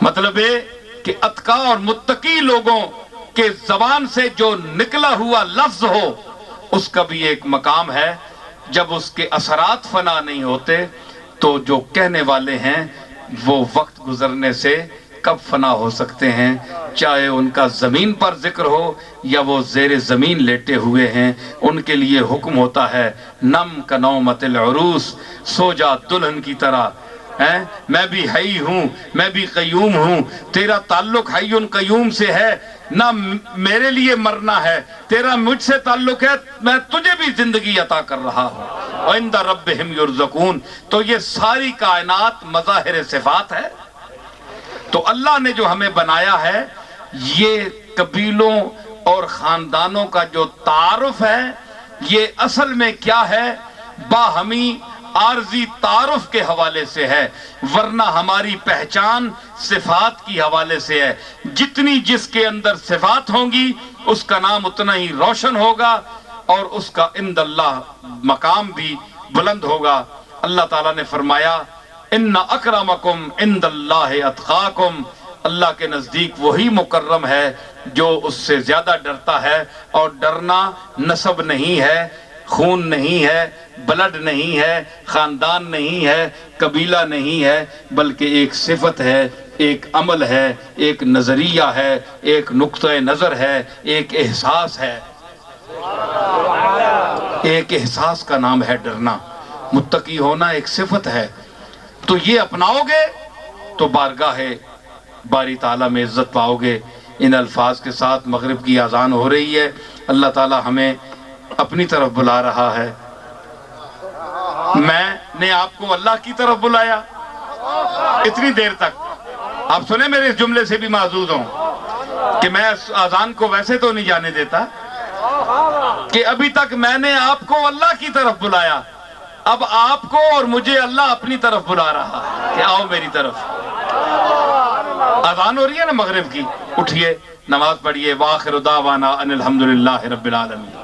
مطلب ہے کہ اتقا اور متقی لوگوں کے زبان سے جو نکلا ہوا لفظ ہو اس کا بھی ایک مقام ہے، جب اس کے اثرات فنا نہیں ہوتے تو جو کہنے والے ہیں وہ وقت گزرنے سے کب فنا ہو سکتے ہیں، چاہے ان کا زمین پر ذکر ہو یا وہ زیر زمین لیٹے ہوئے ہیں، ان کے لیے حکم ہوتا ہے نم کا نومت العروس، سو جا دلہن کی طرح۔ میں بھی حی ہوں، میں بھی قیوم ہوں، تیرا تعلق حی قیوم سے ہے، نہ میرے لیے مرنا ہے، تیرا مجھ سے تعلق ہے، میں تجھے بھی زندگی عطا کر رہا ہوں۔ وَعِنْدَ رَبِّهِمْ يُرْزَقُونَ۔ تو یہ ساری کائنات مظاہر صفات ہے۔ تو اللہ نے جو ہمیں بنایا ہے، یہ قبیلوں اور خاندانوں کا جو تعارف ہے، یہ اصل میں کیا ہے؟ باہمی عارضی تعارف کے حوالے سے ہے، ورنہ ہماری پہچان صفات کی حوالے سے ہے۔ جتنی جس کے اندر صفات ہوں گی اس کا نام اتنا ہی روشن ہوگا اور اس کا عند اللہ مقام بھی بلند ہوگا۔ اللہ تعالیٰ نے فرمایا ان اکرمکم عند اللہ اتقاکم، اللہ کے نزدیک وہی مکرم ہے جو اس سے زیادہ ڈرتا ہے، اور ڈرنا نسب نہیں ہے، خون نہیں ہے، بلڈ نہیں ہے، خاندان نہیں ہے، قبیلہ نہیں ہے، بلکہ ایک صفت ہے، ایک عمل ہے، ایک نظریہ ہے، ایک نقطہ نظر ہے، ایک احساس ہے۔ ایک احساس کا نام ہے ڈرنا۔ متقی ہونا ایک صفت ہے، تو یہ اپناؤ گے تو بارگاہ باری تعالیٰ میں عزت پاؤ گے۔ ان الفاظ کے ساتھ مغرب کی اذان ہو رہی ہے، اللہ تعالیٰ ہمیں اپنی طرف بلا رہا ہے۔ میں نے آپ کو اللہ کی طرف بلایا اتنی دیر تک، آپ سنیں میرے اس جملے سے بھی معزوز ہوں کہ میں اذان کو ویسے تو نہیں جانے دیتا کہ ابھی تک میں نے آپ کو اللہ کی طرف بلایا، اب آپ کو اور مجھے اللہ اپنی طرف بلا رہا کہ آؤ میری طرف۔ اذان ہو رہی ہے نا مغرب کی، اٹھئے نماز پڑھیے۔ وآخر دعوانا ان الحمدللہ رب العالمین۔